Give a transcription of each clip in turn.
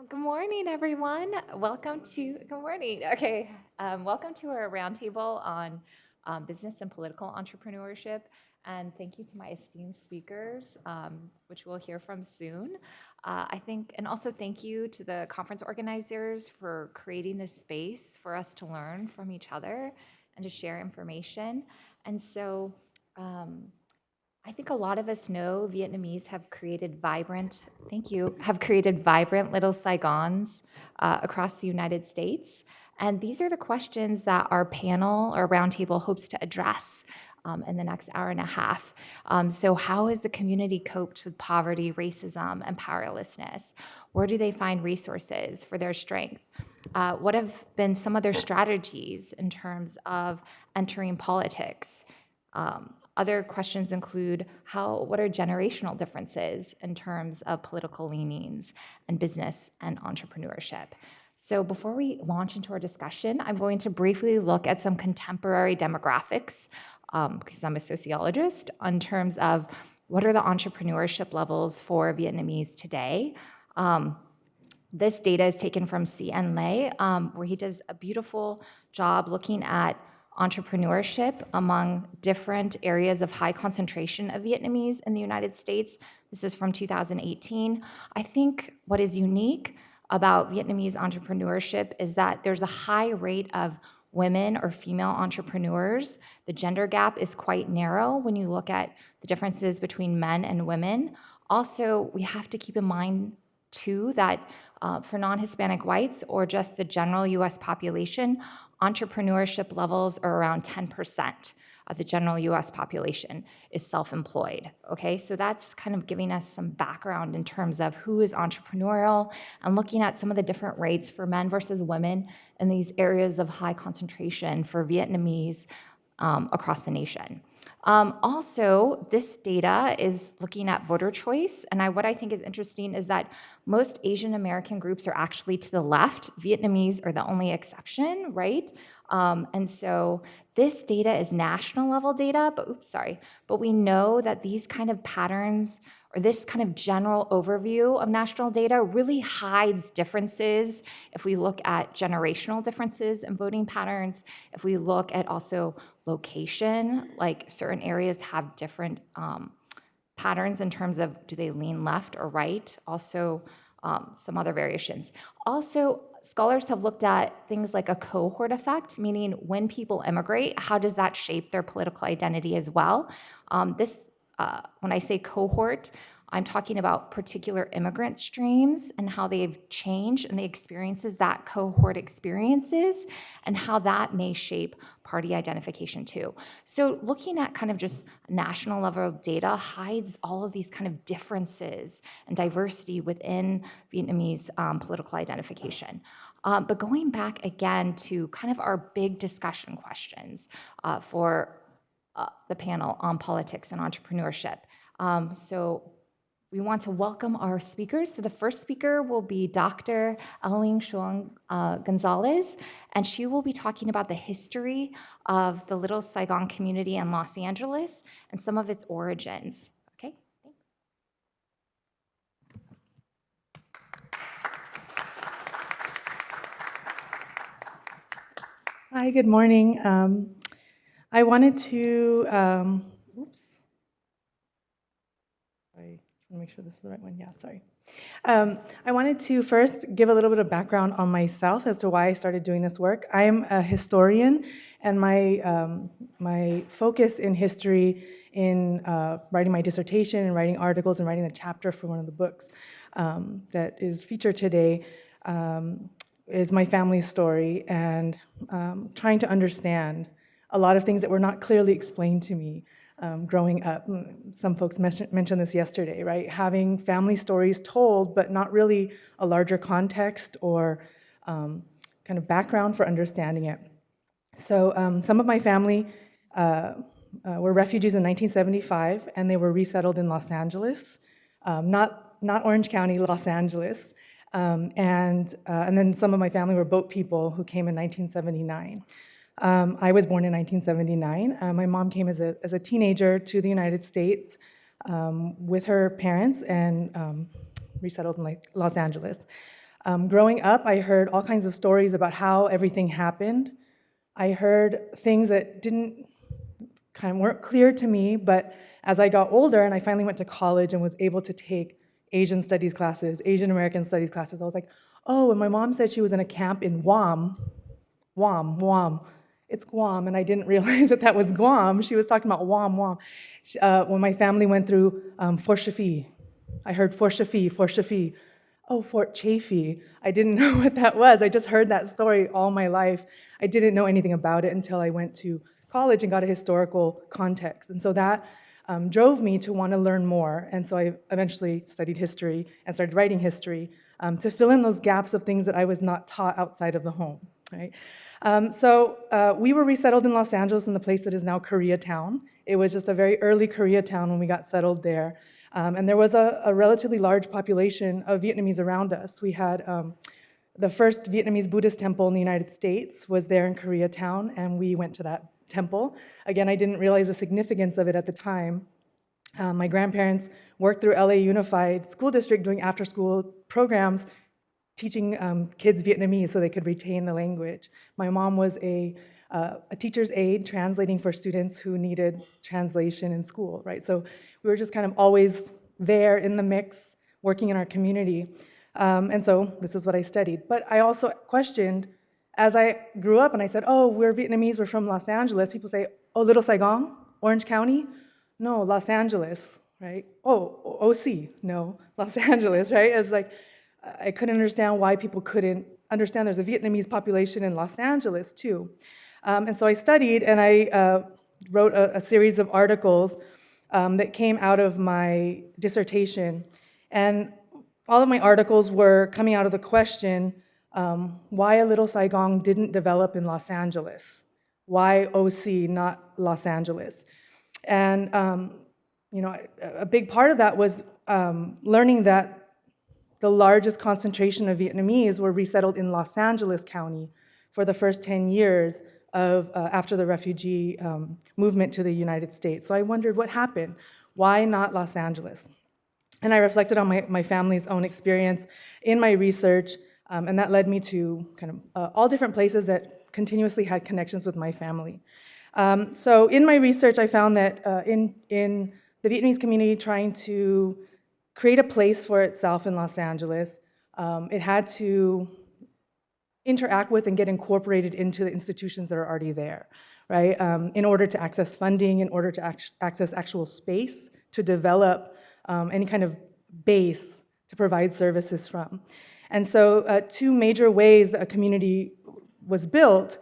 Good morning, everyone. Good morning. Okay, welcome to our roundtable on business and political entrepreneurship. And thank you to my esteemed speakers, which we'll hear from soon. And also thank you to the conference organizers for creating this space for us to learn from each other and to share information. And so, I think a lot of us know Vietnamese have created vibrant, little Saigons across the United States. And these are the questions that our panel or roundtable hopes to address in the next hour and a half. So how has the community coped with poverty, racism, and powerlessness? Where do they find resources for their strength? What have been some of their strategies in terms of entering politics? Other questions include what are generational differences in terms of political leanings and business and entrepreneurship? So before we launch into our discussion, I'm going to briefly look at some contemporary demographics, because I'm a sociologist, in terms of what are the entrepreneurship levels for Vietnamese today. This data is taken from C.N. Lay, where he does a beautiful job looking at entrepreneurship among different areas of high concentration of Vietnamese in the United States. This is from 2018. I think what is unique about Vietnamese entrepreneurship is that there's a high rate of women or female entrepreneurs. The gender gap is quite narrow when you look at the differences between men and women. Also, we have to keep in mind too that for non-Hispanic whites or just the general US population, entrepreneurship levels are around 10% of the general US population is self-employed, okay? So that's kind of giving us some background in terms of who is entrepreneurial and looking at some of the different rates for men versus women in these areas of high concentration for Vietnamese across the nation. Also, this data is looking at voter choice, and what I think is interesting is that most Asian American groups are actually to the left. Vietnamese are the only exception, right? And so this data is national level data, but we know that these kind of patterns or this kind of general overview of national data really hides differences if we look at generational differences in voting patterns, if we look at also location, like certain areas have different patterns in terms of do they lean left or right, also some other variations. Also, scholars have looked at things like a cohort effect, meaning when people immigrate, how does that shape their political identity as well? When I say cohort, I'm talking about particular immigrant streams and how they've changed and the experiences that cohort experiences and how that may shape party identification too. So looking at kind of just national level data hides all of these kind of differences and diversity within Vietnamese political identification. But going back again to kind of our big discussion questions for the panel on politics and entrepreneurship. So we want to welcome our speakers. So the first speaker will be Dr. Aling Shuang Gonzalez, and she will be talking about the history of the Little Saigon community in Los Angeles and some of its origins. Okay, thanks. Hi, good morning. I wanted to, sorry, let me make sure this is the right one. Yeah, sorry. I wanted to first give a little bit of background on myself as to why I started doing this work. I am a historian, and my focus in history in writing my dissertation and writing articles and writing the chapter for one of the books that is featured today is my family's story and trying to understand a lot of things that were not clearly explained to me growing up. Some folks mentioned this yesterday, right? Having family stories told, but not really a larger context or kind of background for understanding it. So some of my family were refugees in 1975, and they were resettled in Los Angeles, not Orange County, Los Angeles. And then some of my family were boat people who came in 1979. I was born in 1979. My mom came as a teenager to the United States with her parents and resettled in Los Angeles. Growing up, I heard all kinds of stories about how everything happened. I heard things that weren't clear to me, but as I got older and I finally went to college and was able to take Asian studies classes, Asian American studies classes, I was like, oh, and my mom said she was in a camp in Guam. It's Guam, and I didn't realize that that was Guam. She was talking about Guam. When my family went through Fort Chaffee, I heard Fort Chaffee. Oh, Fort Chaffee. I didn't know what that was. I just heard that story all my life. I didn't know anything about it until I went to college and got a historical context. And so that drove me to want to learn more. And so I eventually studied history and started writing history to fill in those gaps of things that I was not taught outside of the home, right? We were resettled in Los Angeles in the place that is now Koreatown. It was just a very early Koreatown when we got settled there. And there was a relatively large population of Vietnamese around us. We had the first Vietnamese Buddhist temple in the United States was there in Koreatown, and we went to that temple. Again, I didn't realize the significance of it at the time. My grandparents worked through LA Unified School District doing after-school programs teaching kids Vietnamese so they could retain the language. My mom was a teacher's aide translating for students who needed translation in school, right? So we were just kind of always there in the mix, working in our community. And so this is what I studied. But I also questioned, as I grew up and I said, oh, we're Vietnamese, we're from Los Angeles. People say, oh, Little Saigon, Orange County? No, Los Angeles, right? Oh, OC, no, Los Angeles, right? It's like, I couldn't understand why people couldn't understand there's a Vietnamese population in Los Angeles too. And so I studied and I wrote a series of articles that came out of my dissertation. And all of my articles were coming out of the question, why a Little Saigon didn't develop in Los Angeles. Why OC, not Los Angeles? And a big part of that was learning that the largest concentration of Vietnamese were resettled in Los Angeles County for the first 10 years of after the refugee movement to the United States. So I wondered what happened. Why not Los Angeles? And I reflected on my family's own experience in my research, and that led me to kind of all different places that continuously had connections with my family. So in my research, I found that in the Vietnamese community trying to create a place for itself in Los Angeles, it had to interact with and get incorporated into the institutions that are already there, right? In order to access funding, in order to access actual space to develop any kind of base to provide services from. And so two major ways a community was built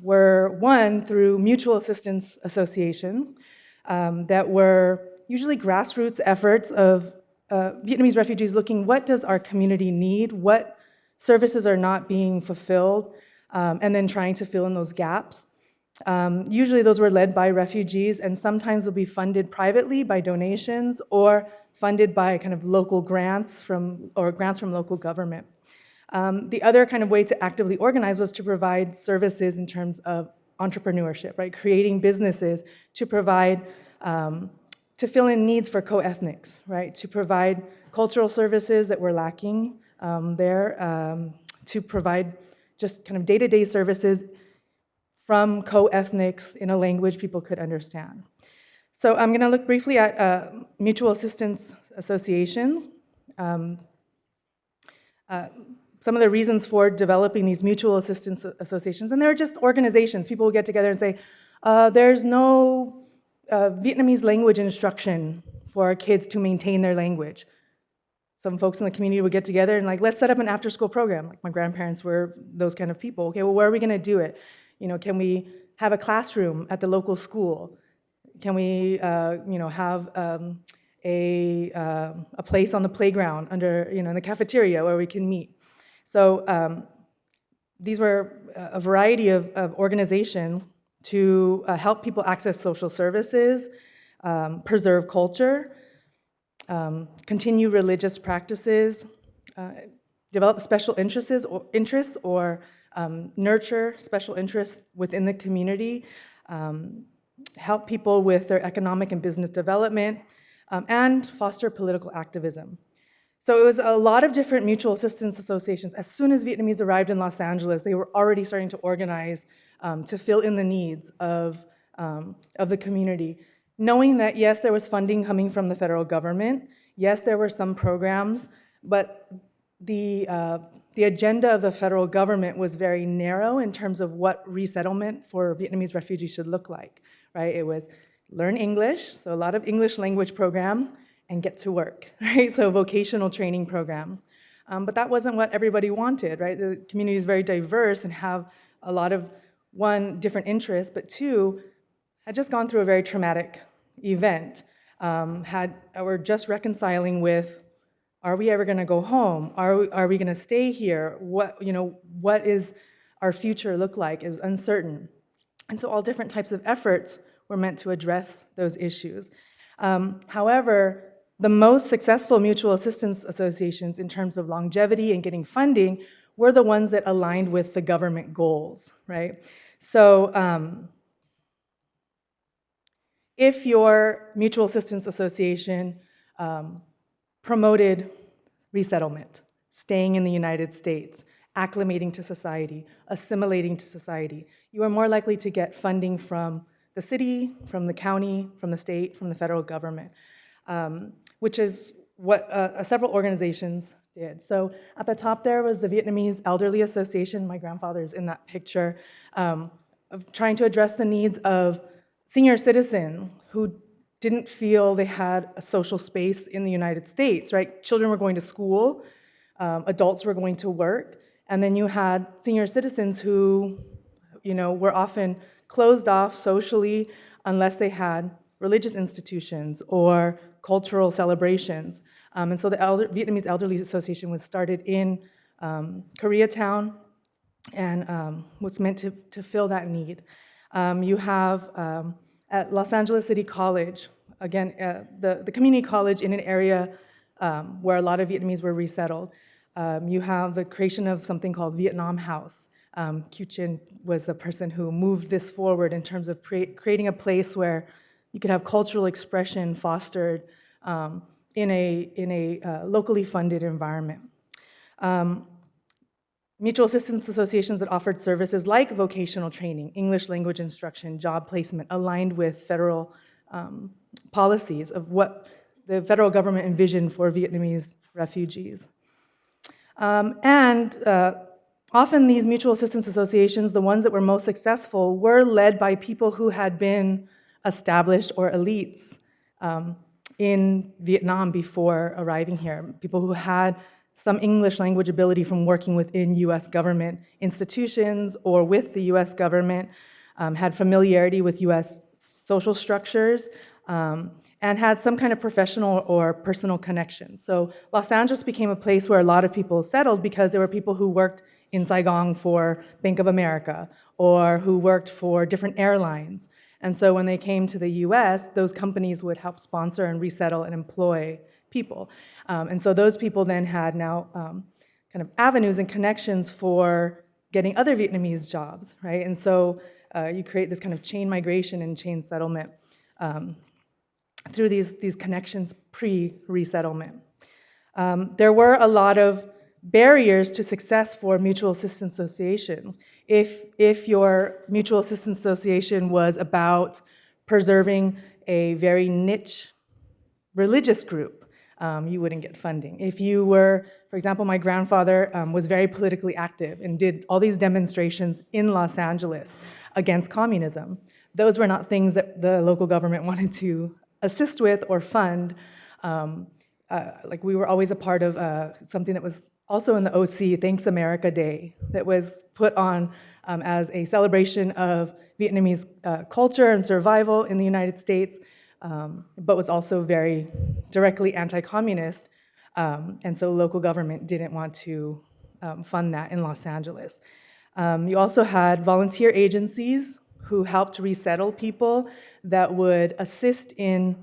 were, one, through mutual assistance associations that were usually grassroots efforts of Vietnamese refugees looking, what does our community need? What services are not being fulfilled? And then trying to fill in those gaps. Usually those were led by refugees and sometimes will be funded privately by donations or funded by kind of local grants from local government. The other kind of way to actively organize was to provide services in terms of entrepreneurship, right? Creating businesses to provide, to fill in needs for co-ethnics, right? To provide cultural services that were lacking there, to provide just kind of day-to-day services from co-ethnics in a language people could understand. So I'm going to look briefly at mutual assistance associations. Some of the reasons for developing these mutual assistance associations, and they're just organizations. People will get together and say, there's no Vietnamese language instruction for our kids to maintain their language. Some folks in the community would get together and like, let's set up an after-school program. Like my grandparents were those kind of people. Okay, well, where are we going to do it? You know, can we have a classroom at the local school? Can we, have a place on the playground under, in the cafeteria where we can meet? So these were a variety of organizations to help people access social services, preserve culture, continue religious practices, develop special interests or nurture special interests within the community, help people with their economic and business development, and foster political activism. So it was a lot of different mutual assistance associations. As soon as Vietnamese arrived in Los Angeles, they were already starting to organize to fill in the needs of the community, knowing that yes, there was funding coming from the federal government, yes, there were some programs, but the agenda of the federal government was very narrow in terms of what resettlement for Vietnamese refugees should look like, right? It was learn English, so a lot of English language programs, and get to work, right? So vocational training programs. But that wasn't what everybody wanted, right? The community is very diverse and have a lot of, one, different interests, but two, had just gone through a very traumatic event. Were just reconciling with, are we ever going to go home? Are we going to stay here? What is our future look like is uncertain. And so all different types of efforts were meant to address those issues. However, the most successful mutual assistance associations in terms of longevity and getting funding were the ones that aligned with the government goals, right? So if your mutual assistance association promoted resettlement, staying in the United States, acclimating to society, assimilating to society, you are more likely to get funding from the city, from the county, from the state, from the federal government, which is what several organizations did. So at the top there was the Vietnamese Elderly Association, my grandfather's in that picture, of trying to address the needs of senior citizens who didn't feel they had a social space in the United States, right? Children were going to school, adults were going to work, and then you had senior citizens who, were often closed off socially unless they had religious institutions or cultural celebrations. And so the Vietnamese Elderly Association was started in Koreatown and was meant to fill that need. You have at Los Angeles City College, again, the community college in an area where a lot of Vietnamese were resettled. You have the creation of something called Vietnam House. Q Chin was the person who moved this forward in terms of creating a place where you could have cultural expression fostered in a locally funded environment. Mutual assistance associations that offered services like vocational training, English language instruction, job placement, aligned with federal policies of what the federal government envisioned for Vietnamese refugees. Often these mutual assistance associations, the ones that were most successful, were led by people who had been established or elites in Vietnam before arriving here, people who had some English language ability from working within US government institutions or with the US government, had familiarity with US social structures, and had some kind of professional or personal connection. So Los Angeles became a place where a lot of people settled because there were people who worked in Saigon for Bank of America or who worked for different airlines. And so when they came to the US, those companies would help sponsor and resettle and employ people. And so those people then had now kind of avenues and connections for getting other Vietnamese jobs, right? And so you create this kind of chain migration and chain settlement through these connections pre-resettlement. There were a lot of barriers to success for mutual assistance associations. If your mutual assistance association was about preserving a very niche religious group, you wouldn't get funding. If you were, for example, my grandfather was very politically active and did all these demonstrations in Los Angeles against communism. Those were not things that the local government wanted to assist with or fund. Like we were always a part of something that was also in the OC, Thanks America Day, that was put on as a celebration of Vietnamese culture and survival in the United States, but was also very directly anti-communist, and so local government didn't want to fund that in Los Angeles. You also had volunteer agencies who helped resettle people that would assist in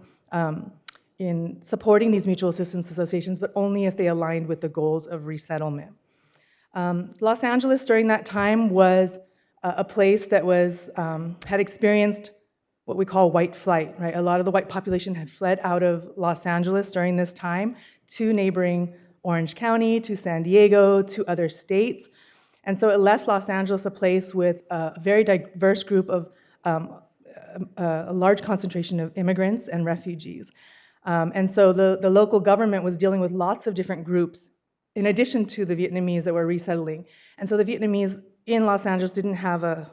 supporting these mutual assistance associations, but only if they aligned with the goals of resettlement. Los Angeles during that time was a place that was had experienced what we call white flight, right? A lot of the white population had fled out of Los Angeles during this time to neighboring Orange County to San Diego to other states. And so it left Los Angeles a place with a very diverse group of a large concentration of immigrants and refugees. And so the local government was dealing with lots of different groups in addition to the Vietnamese that were resettling. And so the Vietnamese in Los Angeles didn't have a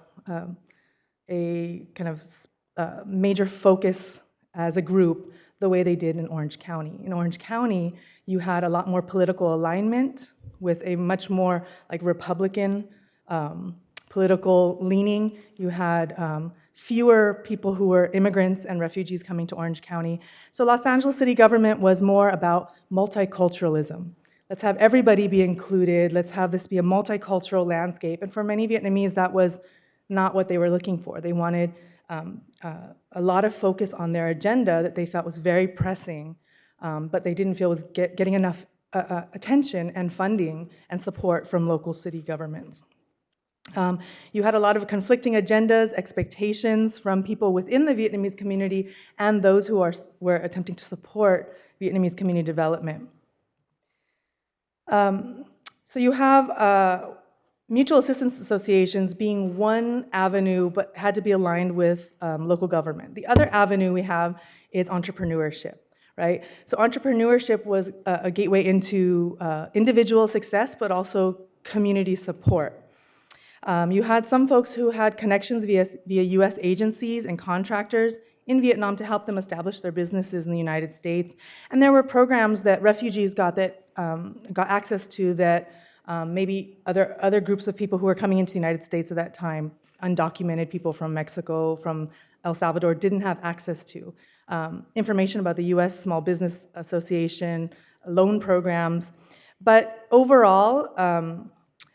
kind of major focus as a group the way they did in Orange County. In Orange County, you had a lot more political alignment with a much more like Republican political leaning. You had fewer people who were immigrants and refugees coming to Orange County. So Los Angeles city government was more about multiculturalism. Let's have everybody be included. Let's have this be a multicultural landscape. And for many Vietnamese, that was not what they were looking for. They wanted a lot of focus on their agenda that they felt was very pressing, but they didn't feel was getting enough attention and funding and support from local city governments. You had a lot of conflicting agendas, expectations from people within the Vietnamese community and those who were attempting to support Vietnamese community development. So you have mutual assistance associations being one avenue, but had to be aligned with local government. The other avenue we have is entrepreneurship, right? So entrepreneurship was a gateway into individual success, but also community support. You had some folks who had connections via US agencies and contractors in Vietnam to help them establish their businesses in the United States. And there were programs that refugees got access to that maybe other groups of people who were coming into the United States at that time, undocumented people from Mexico, from El Salvador, didn't have access to. Information about the US Small Business Association, loan programs. But overall,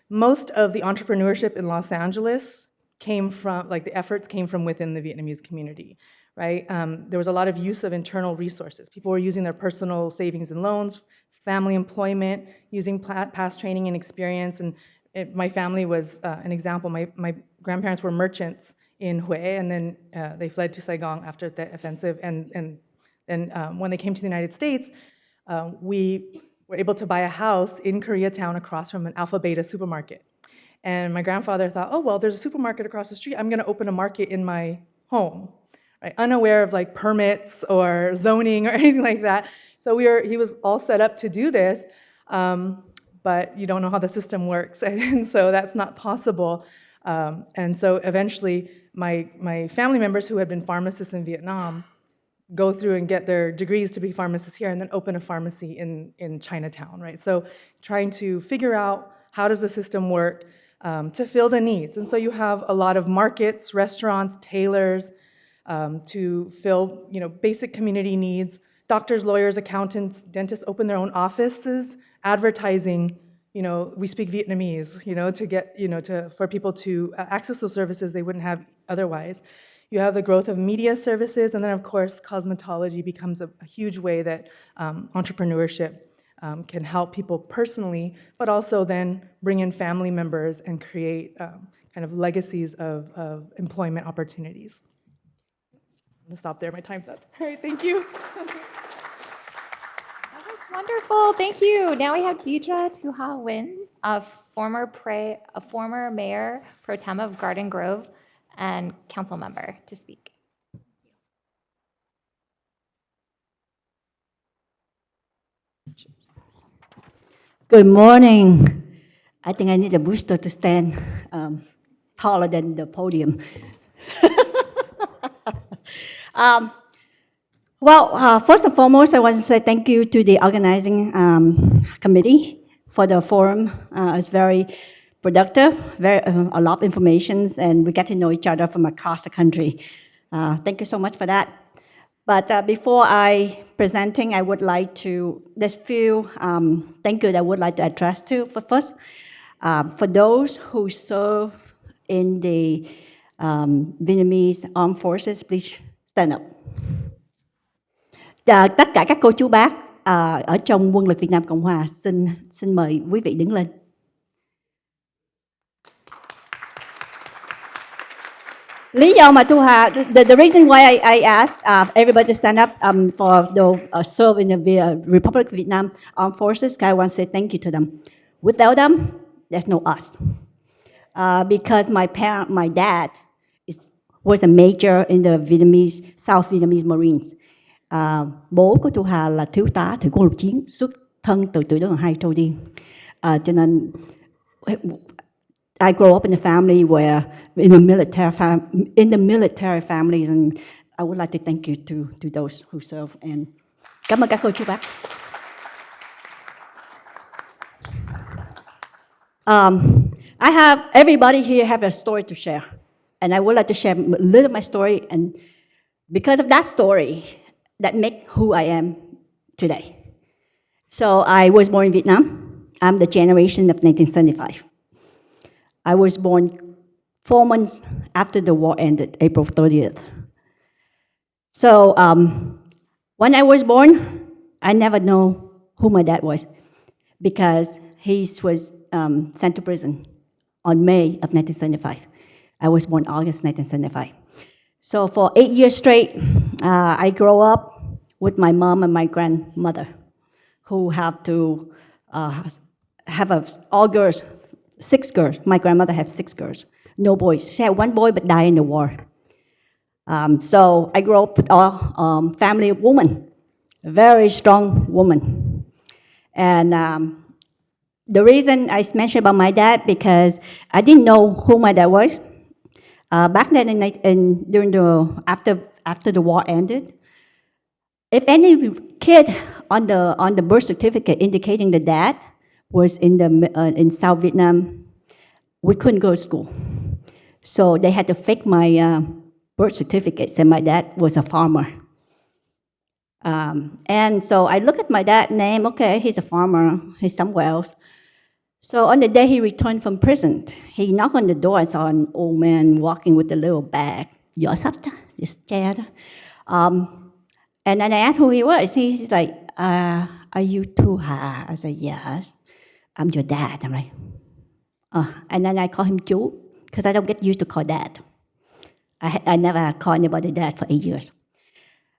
most of the entrepreneurship in Los Angeles came from, like the efforts came from within the Vietnamese community, right? There was a lot of use of internal resources. People were using their personal savings and loans, family employment, using past training and experience. And my family was an example. My grandparents were merchants in Hue, and then they fled to Saigon after the offensive. And when they came to the United States, we were able to buy a house in Koreatown across from an Alpha Beta supermarket. And my grandfather thought, oh, well, there's a supermarket across the street. I'm going to open a market in my home, right? Unaware of like permits or zoning or anything like that. So he was all set up to do this, but you don't know how the system works. And so that's not possible. And so eventually my family members who had been pharmacists in Vietnam go through and get their degrees to be pharmacists here and then open a pharmacy in Chinatown, right? So trying to figure out how does the system work to fill the needs. And so you have a lot of markets, restaurants, tailors to fill, basic community needs. Doctors, lawyers, accountants, dentists open their own offices, advertising, we speak Vietnamese, to get, for people to access those services they wouldn't have otherwise. You have the growth of media services, and then of course, cosmetology becomes a huge way that entrepreneurship can help people personally, but also then bring in family members and create kind of legacies of employment opportunities. I'm gonna stop there, my time's up. All right, thank you. That was wonderful, thank you. Now we have Deidre Tuha Nguyen, a former mayor pro tem of Garden Grove and council member, to speak. Good morning. I think I need a booster to stand taller than the podium. First and foremost, I want to say thank you to the organizing committee for the forum. It's very productive, a lot of information, and we get to know each other from across the country. Thank you so much for that. But before I presenting, I would like to, there's few thank you that I would like to address to. First, for those who serve in the Vietnamese Armed Forces, please stand up. Tất cả các cô chú bác ở trong quân lực Việt Nam Cộng Hòa, xin mời quý vị đứng lên. lý do mà thu Hà, the reason why I asked everybody to stand up for those serve in the Republic of Vietnam Armed Forces, I want to say thank you to them. Without them, there's no us. Because my dad was a major in the South Vietnamese Marines. Bố của thu Hà là thiếu tá thủy quân lục chiến, xuất thân từ Tử đoàn 2 Châu Điên. Cho nên I grew up in a family where in the military families, and I would like to thank you to those who serve. And cảm ơn các cô chú bác. I have everybody here have a story to share, and I would like to share a little of my story, and because of that story, that make who I am today. So I was born in Vietnam. I'm the generation of 1975. I was born 4 months after the war ended, April 30th. So when I was born, I never know who my dad was because he was sent to prison on May of 1975. I was born August 1975. So for 8 years straight, I grew up with my mom and my grandmother, who have to all girls, 6 girls. My grandmother had 6 girls, no boys. She had 1 boy but died in the war. So I grew up with all family of women, a very strong woman. And the reason I mentioned about my dad, because I didn't know who my dad was. Back then, after the war ended, if any kid on the birth certificate indicating the dad was in South Vietnam, we couldn't go to school. So they had to fake my birth certificate, saying my dad was a farmer. And so I look at my dad's name, okay, he's a farmer, he's somewhere else. So on the day he returned from prison, he knocked on the door and saw an old man walking with a little bag, giỏ sách đó, this chair đó. And then I asked who he was. He's like, are you Thu Hà? I said, yes, I'm your dad. I'm like, and then I call him chú, because I don't get used to call dad. I never called anybody dad for 8 years.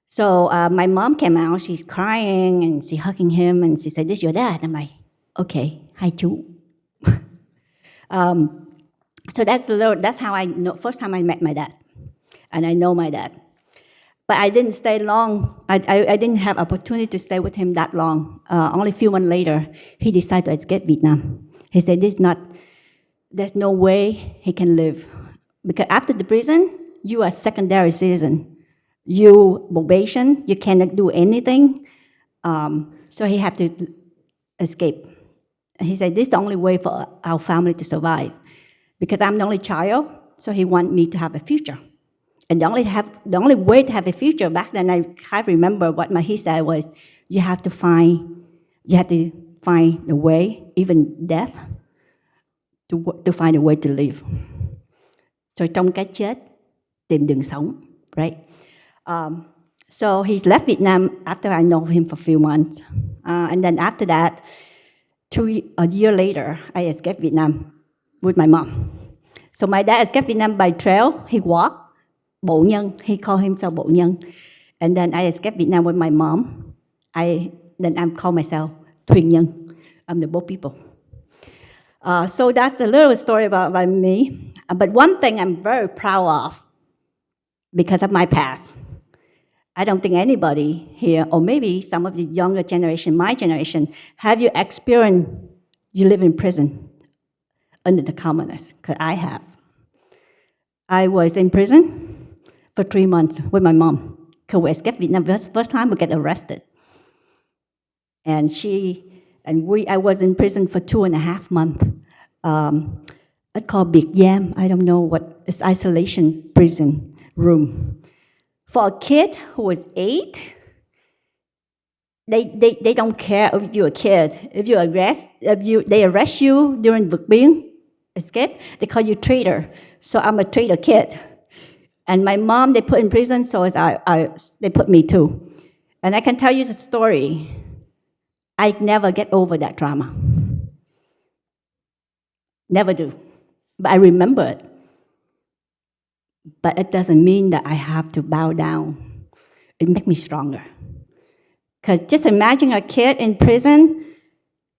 So my mom came out, she's crying, and she's hugging him, and she said, this is your dad. I'm like, okay, hi chú. So that's how I know, first time I met my dad, and I know my dad. But I didn't stay long. I didn't have opportunity to stay with him that long. Only a few months later, he decided to escape Vietnam. He said, there's no way he can live. Because after the prison, you are secondary citizen. You probation, you cannot do anything. So he had to escape. He said, this is the only way for our family to survive. Because I'm the only child, so he wanted me to have a future. And the only way to have a future back then, I can't remember what he said was, you have to find a way, even death, to find a way to live. So trong cái chết, tìm đường sống, right? So he left Vietnam after I know him for a few months. And then after that, a year later, I escaped Vietnam with my mom. So my dad escaped Vietnam by trail. He walked. Bộ nhân, he called himself Bộ nhân. And then I escaped Vietnam with my mom. Then I call myself Thuyền nhân. I'm the boat people. So that's a little story about me. But one thing I'm very proud of, because of my past, I don't think anybody here, or maybe some of the younger generation, my generation, have you experienced you live in prison under the communists? Because I have. I was in prison for 3 months with my mom. Because we escaped Vietnam, first time we get arrested. And I was in prison for 2.5 months. It's called Biệt Giam. I don't know what, it's isolation prison room. For a kid who was 8, they don't care if you're a kid. If they arrest you during vượt biên, escape, they call you traitor. So I'm a traitor kid. And my mom, they put in prison, so they put me too. And I can tell you the story. I never get over that trauma. Never do. But I remember it. but it doesn't mean that I have to bow down. It makes me stronger. Because just imagine a kid in prison,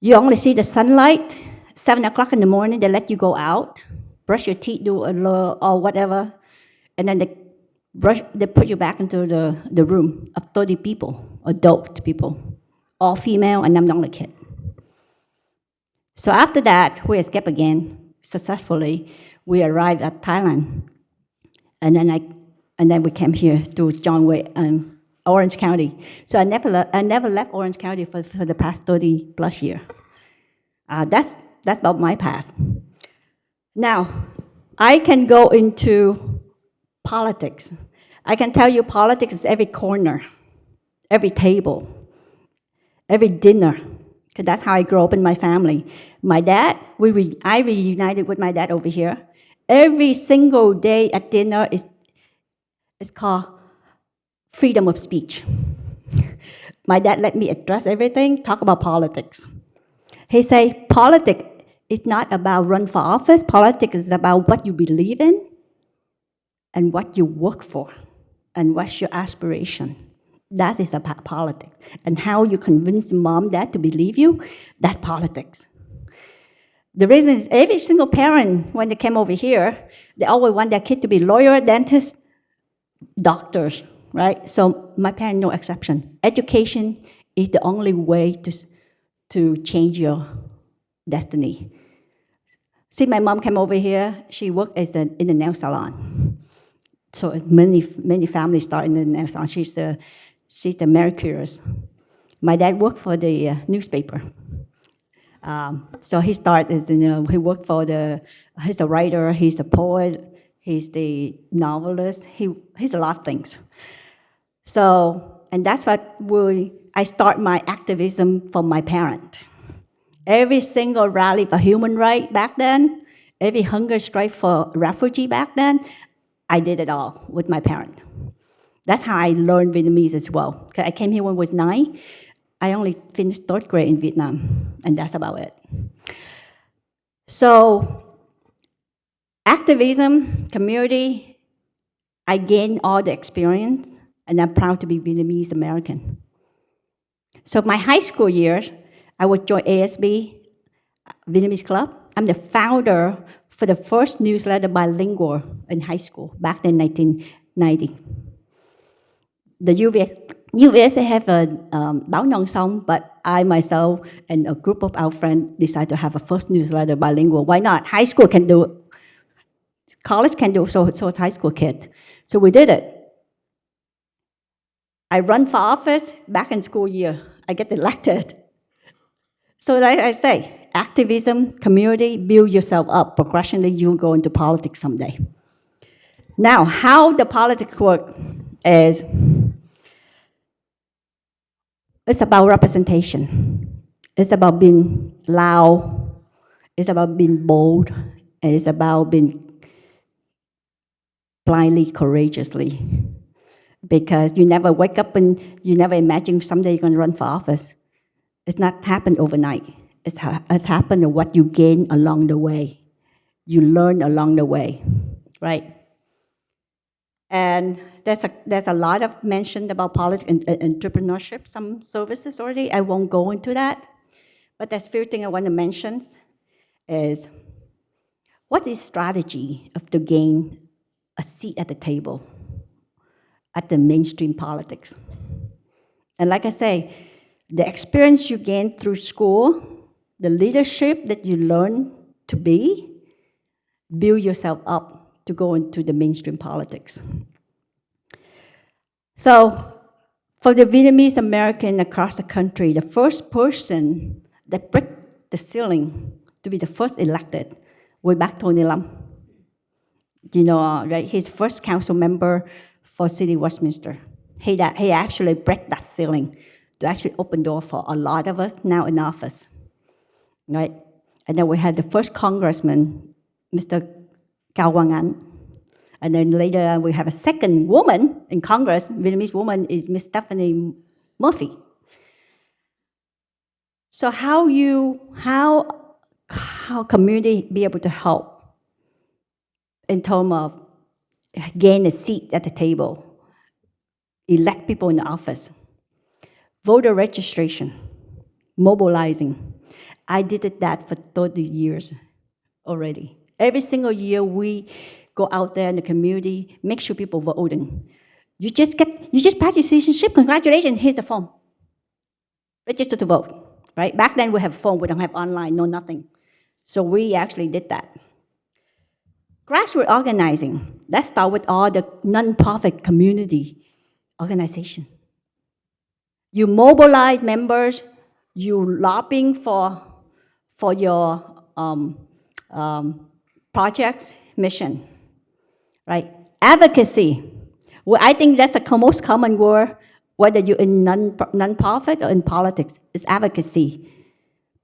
you only see the sunlight, 7 o'clock in the morning, they let you go out, brush your teeth, do a little, or whatever, and then they put you back into the room of 30 people, adult people, all female, and I'm the only kid. So after that, we escaped again successfully. We arrived at Thailand, and then we came here to Orange County. So I never left Orange County for the past 30 plus years. That's about my past. Now, I can go into politics. I can tell you politics is every corner, every table, every dinner, because that's how I grew up in my family. My dad, I reunited with my dad over here. Every single day at dinner is called freedom of speech. My dad let me address everything, talk about politics. He say, politics is not about run for office. Politics is about what you believe in and what you work for and what's your aspiration. That is about politics. And how you convince mom, dad to believe you, that's politics. The reason is every single parent, when they came over here, they always want their kid to be lawyer, dentist, doctors, right? So my parents, no exception. Education is the only way to change your destiny. See, my mom came over here. She worked in a nail salon. So many families start in the nail salon. She's the Mary Curers. My dad worked for the newspaper. So he started, he worked for he's a writer, he's the poet, he's the novelist, he's a lot of things. So, and that's what I start my activism from my parent. Every single rally for human rights back then, every hunger strike for refugee back then, I did it all with my parent. That's how I learned Vietnamese as well. I came here when I was 9. I only finished 3rd grade in Vietnam, and that's about it. So, activism, community, I gained all the experience, and I'm proud to be Vietnamese American. So my high school years, I would join ASB, Vietnamese Club. I'm the founder for the first newsletter bilingual in high school, back in 1990. The US have a báo non song, but I myself and a group of our friends decided to have a first newsletter bilingual. Why not? High school can do it. College can do it, so it's high school kid. So we did it. I run for office back in school year. I get elected. So like I say, activism, community, build yourself up. Progressionally, you'll go into politics someday. Now, how the politics work is, it's about representation. It's about being loud. It's about being bold. And it's about being blindly, courageously. Because you never wake up and you never imagine someday you're going to run for office. It's not happened overnight. It's happened to what you gain along the way. You learn along the way, right? And there's a lot of mention about politics and entrepreneurship, some services already. I won't go into that. But there's a few things I want to mention is, what is strategy to gain a seat at the table at the mainstream politics? And like I say, the experience you gain through school, the leadership that you learn to be, build yourself up to go into the mainstream politics. So, for the Vietnamese American across the country, the first person that broke the ceiling to be the first elected way back Tony Lam. You know, right? He's first council member for City Westminster. He actually broke that ceiling to actually open door for a lot of us now in office, right? And then we had the first congressman, Mr. Cao Quang An. And then later we have a second woman in Congress, Vietnamese woman, is Miss Stephanie Murphy. So how community be able to help in terms of gain a seat at the table, elect people in the office, voter registration, mobilizing. I did that for 30 years already. Every single year, we go out there in the community, make sure people voting. You just passed your citizenship, congratulations, here's the form. Register to vote, right? Back then we have phone, we don't have online, no nothing. So we actually did that. Grassroots organizing, let's start with all the nonprofit community organization. You mobilize members, you lobbying for your projects, mission, right? Advocacy. Well, I think that's the most common word, whether you're in non-profit or in politics, is advocacy.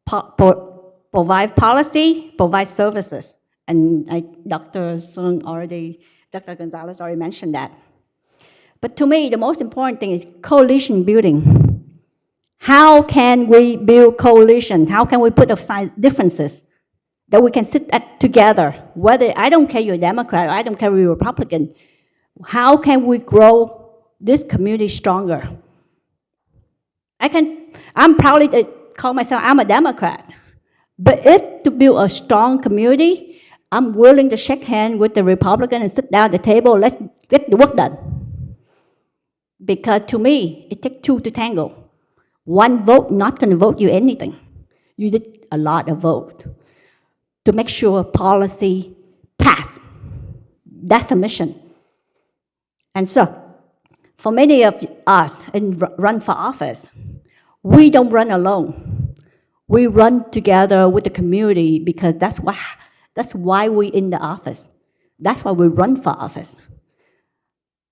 Provide policy, provide services. And Dr. Gonzalez already mentioned that. But to me, the most important thing is coalition building. How can we build coalition? How can we put aside differences that we can sit together? Whether, I don't care you're a Democrat, or I don't care you're a Republican. How can we grow this community stronger? I'm proudly to call myself, I'm a Democrat. But if to build a strong community, I'm willing to shake hands with the Republican and sit down at the table, let's get the work done. Because to me, it takes two to tango. One vote not going to vote you anything. You need a lot of vote to make sure policy pass. That's a mission. And so, for many of us in run for office, we don't run alone. We run together with the community because that's why we're in the office. That's why we run for office.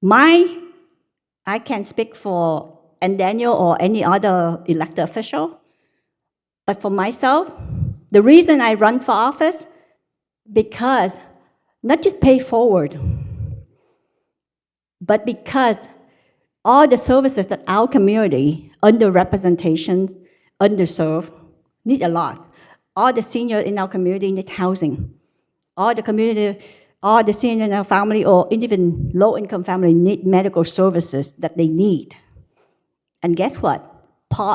I can't speak for Daniel or any other elected official, but for myself, the reason I run for office, because not just pay forward, but because all the services that our community, underrepresentation, underserved, need a lot. All the seniors in our community need housing. All the seniors in our family or even low-income family need medical services that they need. And guess what?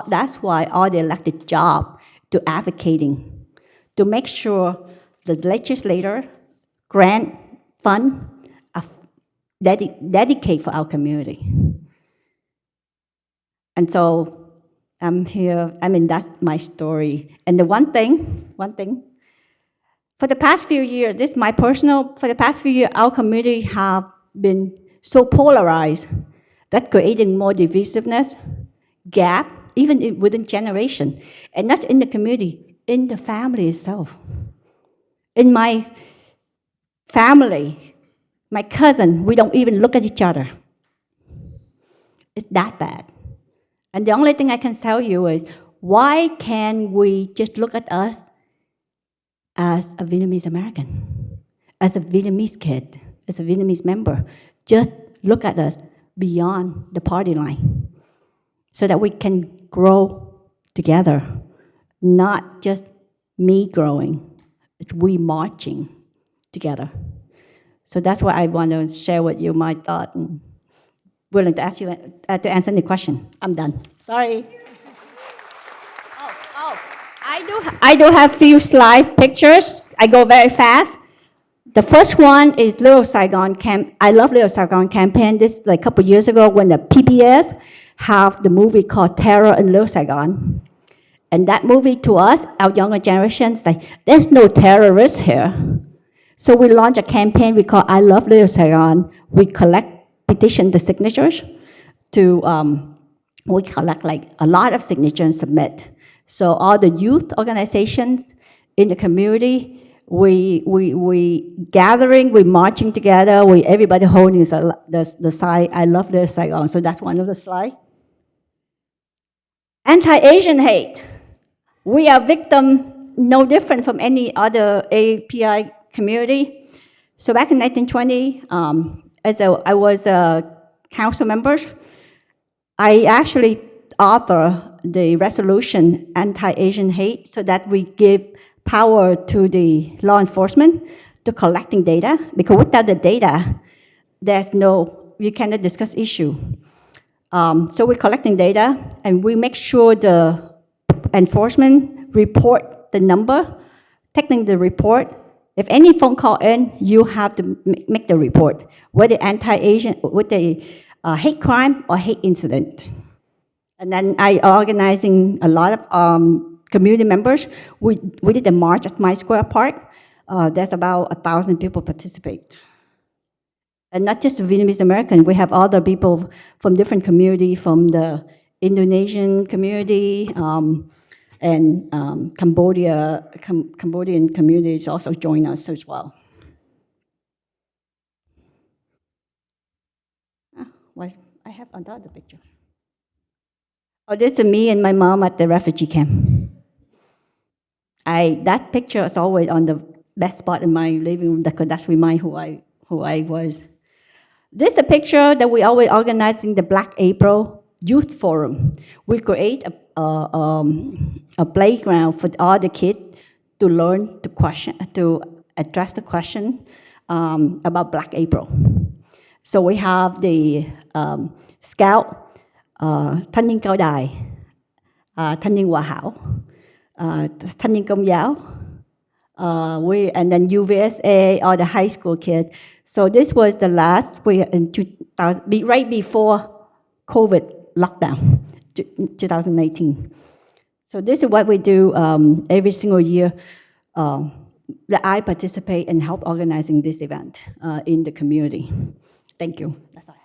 That's why all the elected job to advocating, to make sure the legislator grant fund dedicate for our community. And so I'm here, that's my story. And the one thing, for the past few years, for the past few years, our community have been so polarized that creating more divisiveness, gap, even within generation. And not in the community, in the family itself. In my family, my cousin, we don't even look at each other. It's that bad. And the only thing I can tell you is, why can't we just look at us as a Vietnamese American, as a Vietnamese kid, as a Vietnamese member? Just look at us beyond the party line so that we can grow together, not just me growing, it's we marching together. So that's what I want to share with you my thought, and willing to ask you to answer any question. I'm done. Sorry. I do have few slide pictures. I go very fast. The first one is Little Saigon camp. I love Little Saigon campaign. This like a couple years ago when the PBS have the movie called Terror in Little Saigon. And that movie to us, our younger generation, like, there's no terrorists here. So we launched a campaign we call I Love Little Saigon. We petition the signatures we collect like a lot of signatures and submit. So all the youth organizations in the community, we gathering, we marching together, everybody holding the sign, I Love Little Saigon. So that's one of the slides. Anti-Asian hate. We are victim, no different from any other API community. So back in 1920, I was a council member, I actually authored the resolution anti-Asian hate so that we give power to the law enforcement to collecting data, because without the data, you cannot discuss issue. So we're collecting data, and we make sure the enforcement report the number, taking the report. If any phone call in, you have to make the report, whether anti-Asian, whether hate crime or hate incident. And then I organizing a lot of community members. We did a march at my square park. There's about 1,000 people participate. And not just Vietnamese American, we have other people from different community, from the Indonesian community, and Cambodian communities also join us as well. I have another picture. Oh, this is me and my mom at the refugee camp. That picture is always on the best spot in my living room because that's remind who I was. This is a picture that we always organize in the Black April Youth Forum. We create a playground for all the kids to learn to address the question about Black April. So we have the Scout, Thanh niên Cao Đài, Thanh niên Hòa Hảo, Thanh niên Công giáo, and then UVSA, all the high school kids. So this was the last, in 2000, right before COVID lockdown, 2019. So this is what we do every single year that I participate and help organizing this event in the community. Thank you. That's all I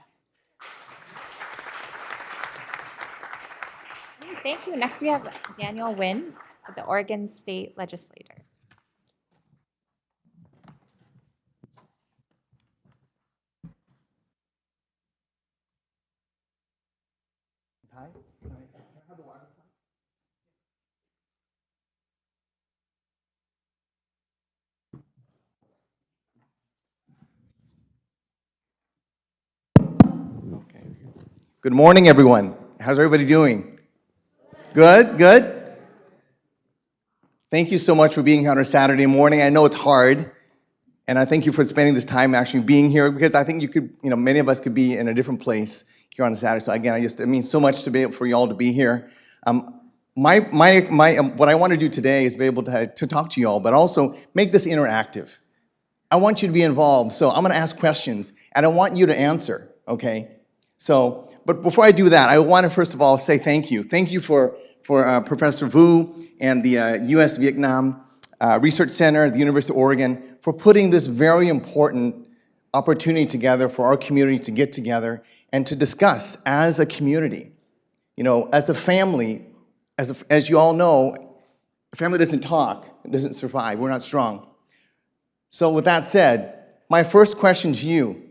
have. Thank you. Next, we have Daniel Nguyen, the Oregon State Legislator. Okay. Good morning, everyone. How's everybody doing? Good, good. Thank you so much for being here on a Saturday morning. I know it's hard, and I thank you for spending this time actually being here, because I think you could, many of us could be in a different place here on a Saturday. So again, it means so much to be able for you all to be here. What I want to do today is be able to talk to you all, but also make this interactive. I want you to be involved, so I'm going to ask questions, and I want you to answer, okay? So, but before I do that, I want to first of all say thank you. Thank you for Professor Vu and the U.S. Vietnam Research Center at the University of Oregon for putting this very important opportunity together for our community to get together and to discuss as a community. As a family, as you all know, a family doesn't talk, it doesn't survive, we're not strong. So with that said, my first question to you,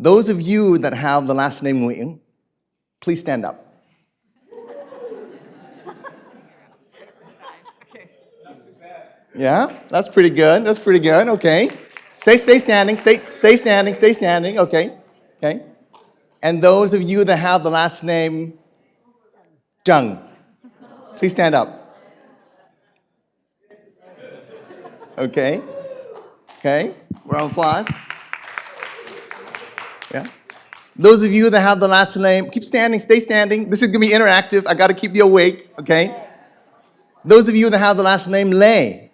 those of you that have the last name Nguyen, please stand up. Yeah, that's pretty good, okay. Stay standing, stay standing, okay. And those of you that have the last name Zhang, please stand up. Okay, round of applause. Yeah. Those of you that have the last name, keep standing, stay standing. This is gonna be interactive. I gotta keep you awake, okay? Those of you that have the last name Lê,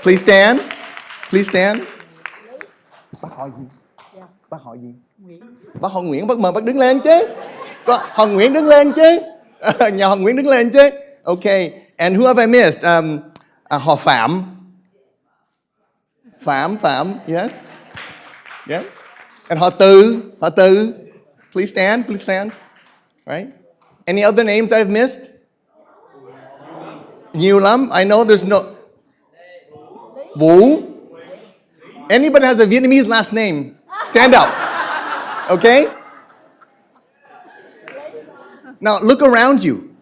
please stand. Bác họ gì? Bác họ gì? Bác họ Nguyễn, bác mời bác đứng lên chứ. Hồng Nguyễn đứng lên chứ. Nhà Hồng Nguyễn đứng lên chứ. Okay, and who have I missed? Họ Phạm. Phạm, yes. Yeah. And họ Từ. Please stand. Right? Any other names I've missed? Nhiều lắm. I know there's no... Vũ. Anybody has a Vietnamese last name, stand up. Okay? Now look around you.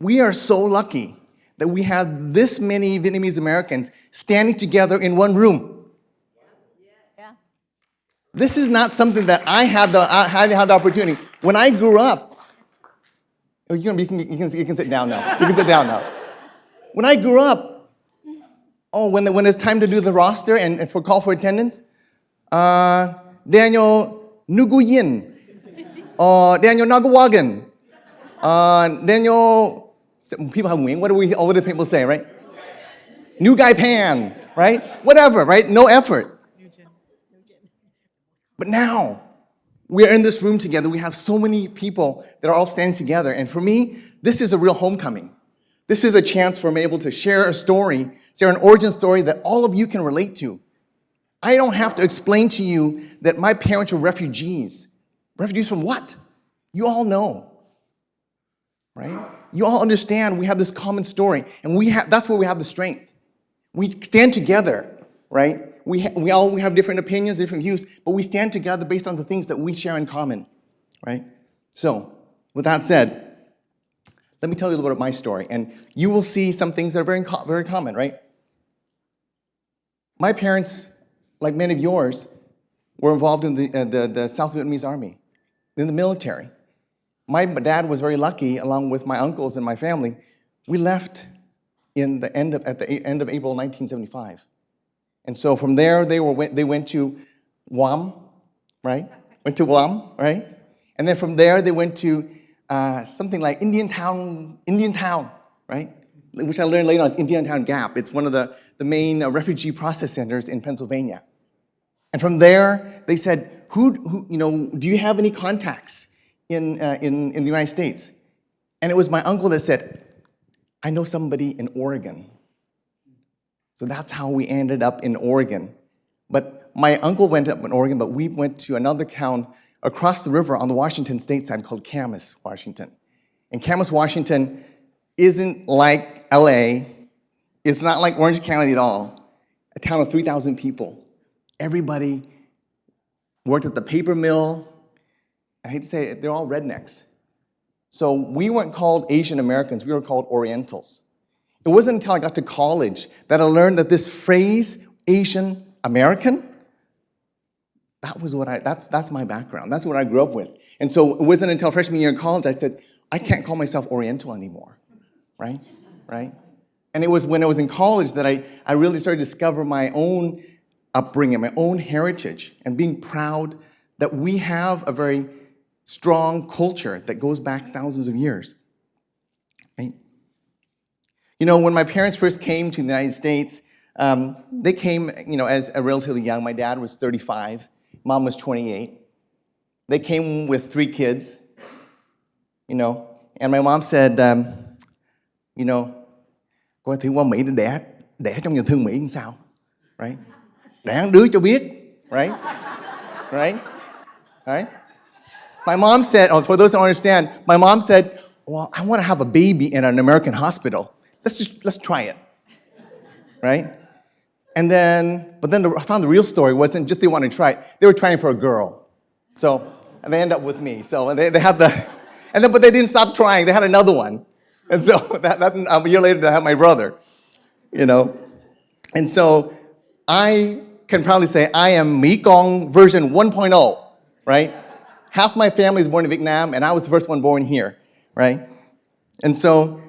We are so lucky that we have this many Vietnamese Americans standing together in one room. This is not something that I had the opportunity. When I grew up, you can sit down now. When I grew up, oh, when it's time to do the roster and for call for attendance, Daniel Nguyen, or Daniel Nagawagan, Daniel, people have Nguyen, what do people say, right? New Guy Pan, right? Whatever, right? No effort. But now, we are in this room together. We have so many people that are all standing together. And for me, this is a real homecoming. This is a chance for me able to share a story, share an origin story that all of you can relate to. I don't have to explain to you that my parents were refugees. Refugees from what? You all know, right? You all understand we have this common story, and that's where we have the strength. We stand together, right? We have different opinions, different views, but we stand together based on the things that we share in common, right? So, with that said, let me tell you a little bit of my story, and you will see some things that are very common, right? My parents, like many of yours, were involved in the South Vietnamese Army, in the military. My dad was very lucky, along with my uncles and my family. We left at the end of April 1975. And so from there, they went to Guam, right? Went to Guam, right? And then from there, they went to something like Indian Town, right? Which I learned later on is Indian Town Gap. It's one of the main refugee process centers in Pennsylvania. And from there, they said, do you have any contacts in the United States? And it was my uncle that said, I know somebody in Oregon. So that's how we ended up in Oregon. But my uncle went up in Oregon, but we went to another town across the river on the Washington state side called Camas, Washington. And Camas, Washington isn't like LA. It's not like Orange County at all. A town of 3,000 people. Everybody worked at the paper mill. I hate to say it, they're all rednecks. So we weren't called Asian Americans, we were called Orientals. It wasn't until I got to college that I learned that this phrase, Asian American, that's my background. That's what I grew up with. And so it wasn't until freshman year in college I said, I can't call myself Oriental anymore, right? And it was when I was in college that I really started to discover my own upbringing, my own heritage, and being proud that we have a very strong culture that goes back thousands of years, right? You know, when my parents first came to the United States, they came, as a relatively young. My dad was 35, mom was 28. They came with 3 kids, and my mom said, coi thử qua Mỹ để trong nhà thương Mỹ làm sao, right? Đẻ đứa cho biết, right? Right? My mom said, for those who don't understand, my mom said, well, I want to have a baby in an American hospital. Let's try it, right? But then I found the real story wasn't just they wanted to try it. They were trying for a girl. So they ended up with me. So they had but they didn't stop trying. They had another one. And so a year later, they had my brother, And so I can proudly say I am Mỹ Con version 1.0, right? Half my family was born in Vietnam, and I was the first one born here, right? And so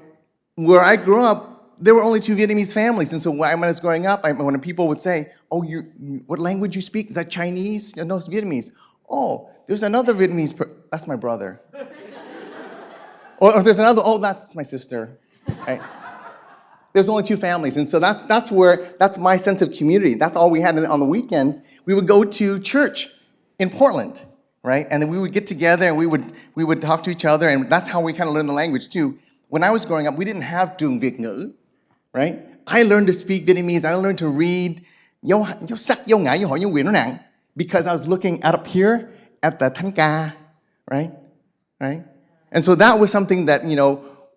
where I grew up, there were only 2 Vietnamese families. And so when I was growing up, when people would say, oh, what language you speak? Is that Chinese? No, it's Vietnamese. Oh, there's another Vietnamese, that's my brother. Or if there's another, oh, that's my sister, right? There's only 2 families. And so that's my sense of community. That's all we had on the weekends. We would go to church in Portland, right? And then we would get together and we would talk to each other, and that's how we kind of learned the language too. When I was growing up, we didn't have trường Việt ngữ, right? I learned to speak Vietnamese. I learned to read dấu sắc, dấu ngã, dấu hỏi, dấu quyền, dấu nặng, because I was looking up here at the Thánh ca, right? And so that was something that,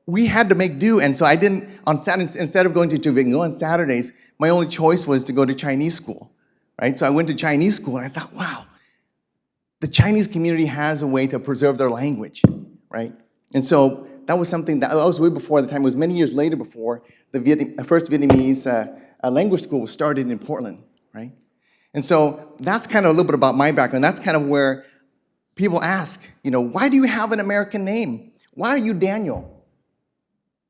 we had to make do. And so I didn't, on Saturdays, instead of going to trường Việt ngữ on Saturdays, my only choice was to go to Chinese school, right? So I went to Chinese school, and I thought, wow, the Chinese community has a way to preserve their language, right? And so that was something that was way before the time. It was many years later before the first Vietnamese language school was started in Portland, right? And so that's kind of a little bit about my background. That's kind of where people ask, why do you have an American name? Why are you Daniel?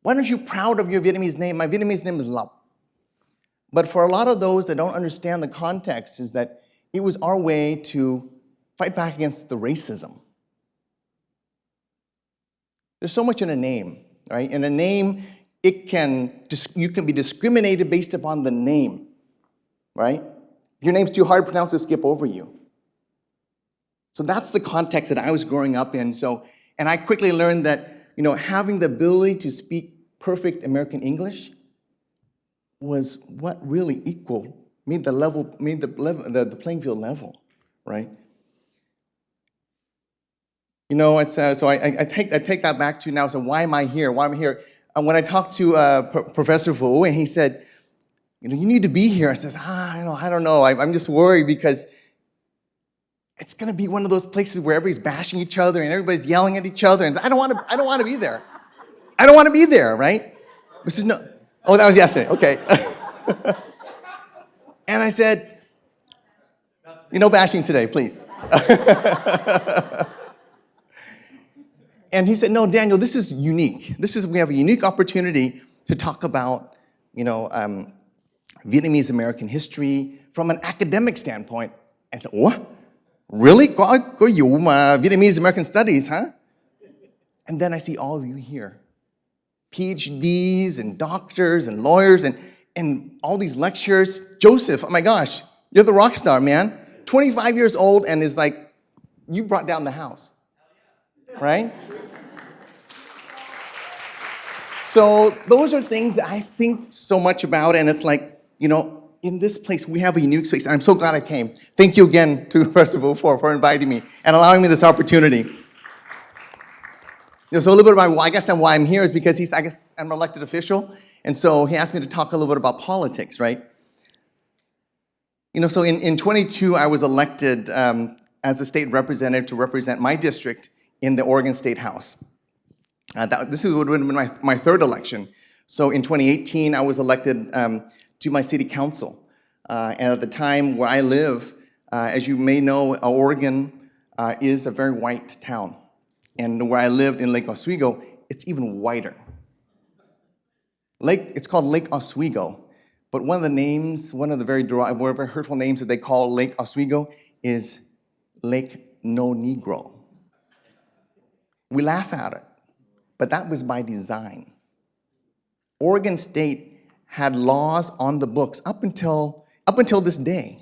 Why aren't you proud of your Vietnamese name? My Vietnamese name is Lop. But for a lot of those that don't understand the context is that it was our way to fight back against the racism. There's so much in a name, right? In a name, you can be discriminated based upon the name, right? If your name's too hard to pronounce, they'll skip over you. So that's the context that I was growing up in. And I quickly learned that, having the ability to speak perfect American English was what really made the playing field level, right? So I take that back to now. So why am I here? Why am I here? When I talked to Professor Wu, and he said, you need to be here. I says, I don't know. I'm just worried because it's going to be one of those places where everybody's bashing each other and everybody's yelling at each other, and I don't want to be there. I don't want to be there, right? I said, no. Oh, that was yesterday. Okay. And I said, no bashing today, please. And he said, no, Daniel, this is unique. We have a unique opportunity to talk about, Vietnamese American history from an academic standpoint. And I said, what? Really? Có vụ mà Vietnamese American Studies, huh? And then I see all of you here. PhDs and doctors and lawyers and all these lectures. Joseph, oh my gosh, you're the rock star, man. 25 years old and is like, you brought down the house, right? So those are things that I think so much about, and it's like, in this place, we have a unique space. I'm so glad I came. Thank you again to Professor Wu for inviting me and allowing me this opportunity. So a little bit about why I'm here is because I guess I'm an elected official, and so he asked me to talk a little bit about politics, right? So in 22, I was elected as a state representative to represent my district in the Oregon State House. This would have been my third election. So in 2018, I was elected to my city council. And at the time where I live, as you may know, Oregon is a very white town. And where I lived in Lake Oswego, it's even whiter. It's called Lake Oswego, but one of the very hurtful names that they call Lake Oswego is Lake No Negro. We laugh at it, but that was by design. Oregon State had laws on the books up until this day.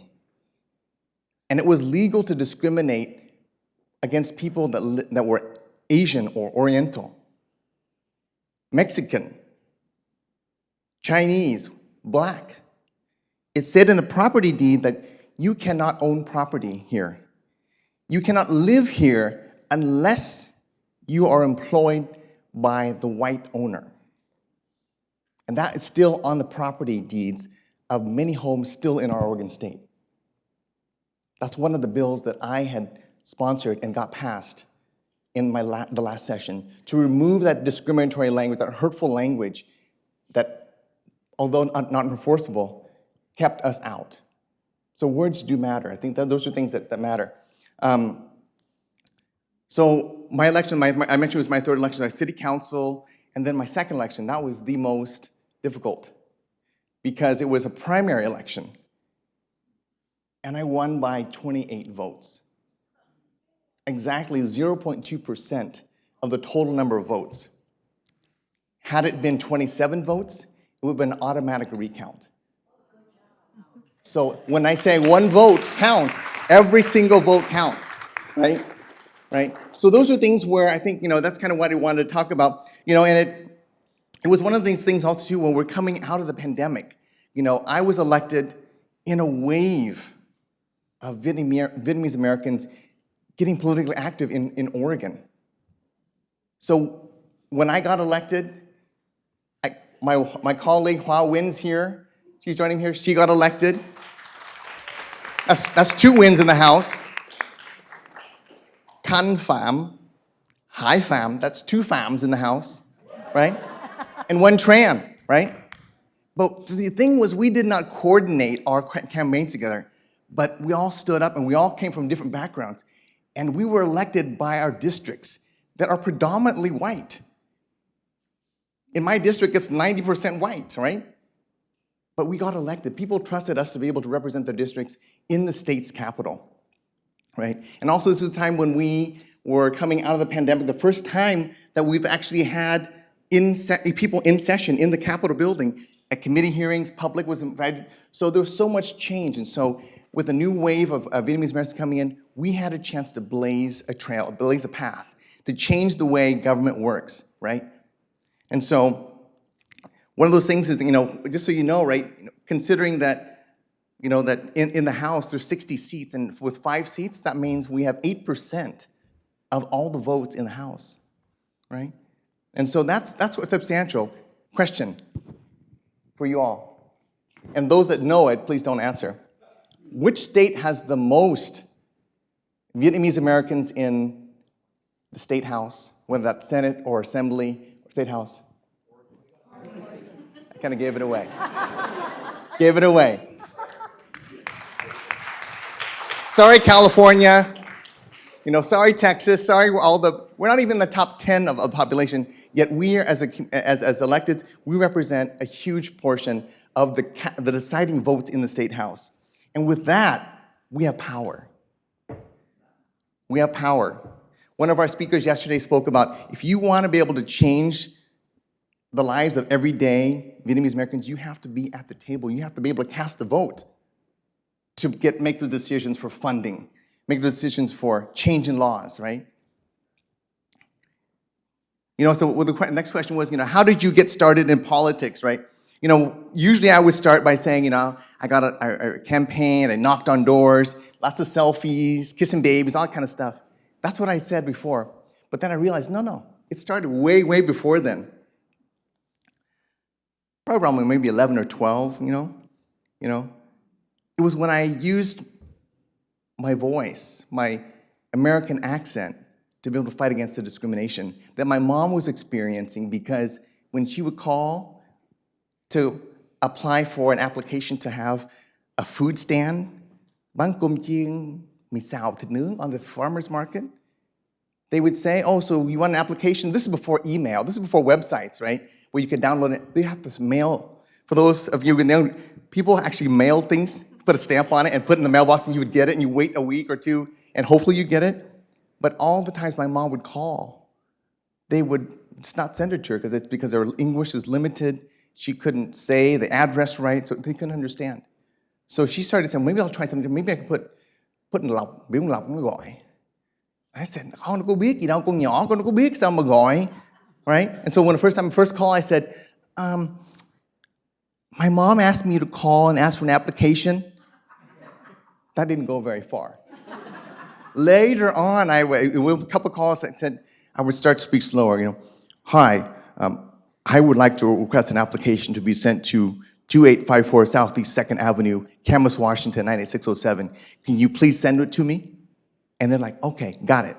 And it was legal to discriminate against people that were Asian or Oriental, Mexican, Chinese, Black. It said in the property deed that you cannot own property here. You cannot live here unless you are employed by the white owner. And that is still on the property deeds of many homes still in our Oregon State. That's one of the bills that I had sponsored and got passed in the last session, to remove that discriminatory language, that hurtful language that, although not enforceable, kept us out. So words do matter. I think that those are things that matter. So my election, I mentioned it was my third election, my city council, and then my second election, that was the most difficult because it was a primary election. And I won by 28 votes. Exactly 0.2% of the total number of votes. Had it been 27 votes, it would have been an automatic recount. So when I say one vote counts, every single vote counts, right? Right? So those are things where I think, that's kind of what I wanted to talk about. And it was one of these things also too, when we're coming out of the pandemic. I was elected in a wave of Vietnamese Americans getting politically active in Oregon. So when I got elected, my colleague Hoa Win's here. She's joining here. She got elected. That's two wins in the House. Can Pham, Hai Pham, that's two Phams in the House, right? And one Tran, right? But the thing was, we did not coordinate our campaigns together, but we all stood up and we all came from different backgrounds. And we were elected by our districts that are predominantly white. In my district, it's 90% white, right? but we got elected. People trusted us to be able to represent their districts in the state's capital, right? And also this was a time when we were coming out of the pandemic, the first time that we've actually had people in session in the Capitol building. At committee hearings, public was invited. So there was so much change. And so with a new wave of Vietnamese Americans coming in, we had a chance to blaze a trail, blaze a path, to change the way government works, right? And so one of those things is, just so you know, right, considering that, that in the House there's 60 seats, and with 5 seats, that means we have 8% of all the votes in the House, right? And so that's what's substantial. Question for you all. And those that know it, please don't answer. Which state has the most Vietnamese Americans in the state house, whether that's Senate or Assembly or State House? I kind of gave it away. Gave it away. Sorry, California. Sorry, Texas. Sorry, we're not even in the top 10 of the population. Yet we, as electeds, we represent a huge portion of the deciding votes in the state house. And with that, we have power. We have power. One of our speakers yesterday spoke about, if you want to be able to change the lives of everyday Vietnamese Americans, you have to be at the table. You have to be able to cast the vote to make the decisions for funding, make the decisions for changing laws, right? So the next question was, how did you get started in politics, right? Usually I would start by saying, I got a campaign, I knocked on doors, lots of selfies, kissing babies, all that kind of stuff. That's what I said before. But then I realized, no, it started way, way before then. Probably around maybe 11 or 12, It was when I used my voice, my American accent, to be able to fight against the discrimination that my mom was experiencing, because when she would call to apply for an application to have a food stand, bánh cơm chiên, mì xào thịt nướng on the farmer's market, they would say, oh, so you want an application? This is before email. This is before websites, right? Where you could download it. They have this mail. For those of you who know, people actually mail things, put a stamp on it and put it in the mailbox, and you would get it, and you wait a week or two, and hopefully you get it. But all the times my mom would call, they would just not send it to her because her English was limited. She couldn't say the address right, so they couldn't understand. So she started saying, maybe I'll try something. Maybe I can put in lọc, biểu lọc mới gọi. I said, con nó có biết gì đâu, con nhỏ con nó có biết sao mà gọi, right? And so when the first call, I said, my mom asked me to call and ask for an application. That didn't go very far. Later on, with a couple of calls, I said, I would start to speak slower, Hi, I would like to request an application to be sent to 2854 Southeast 2nd Avenue, Camas, Washington, 98607. Can you please send it to me? And they're like, okay, got it.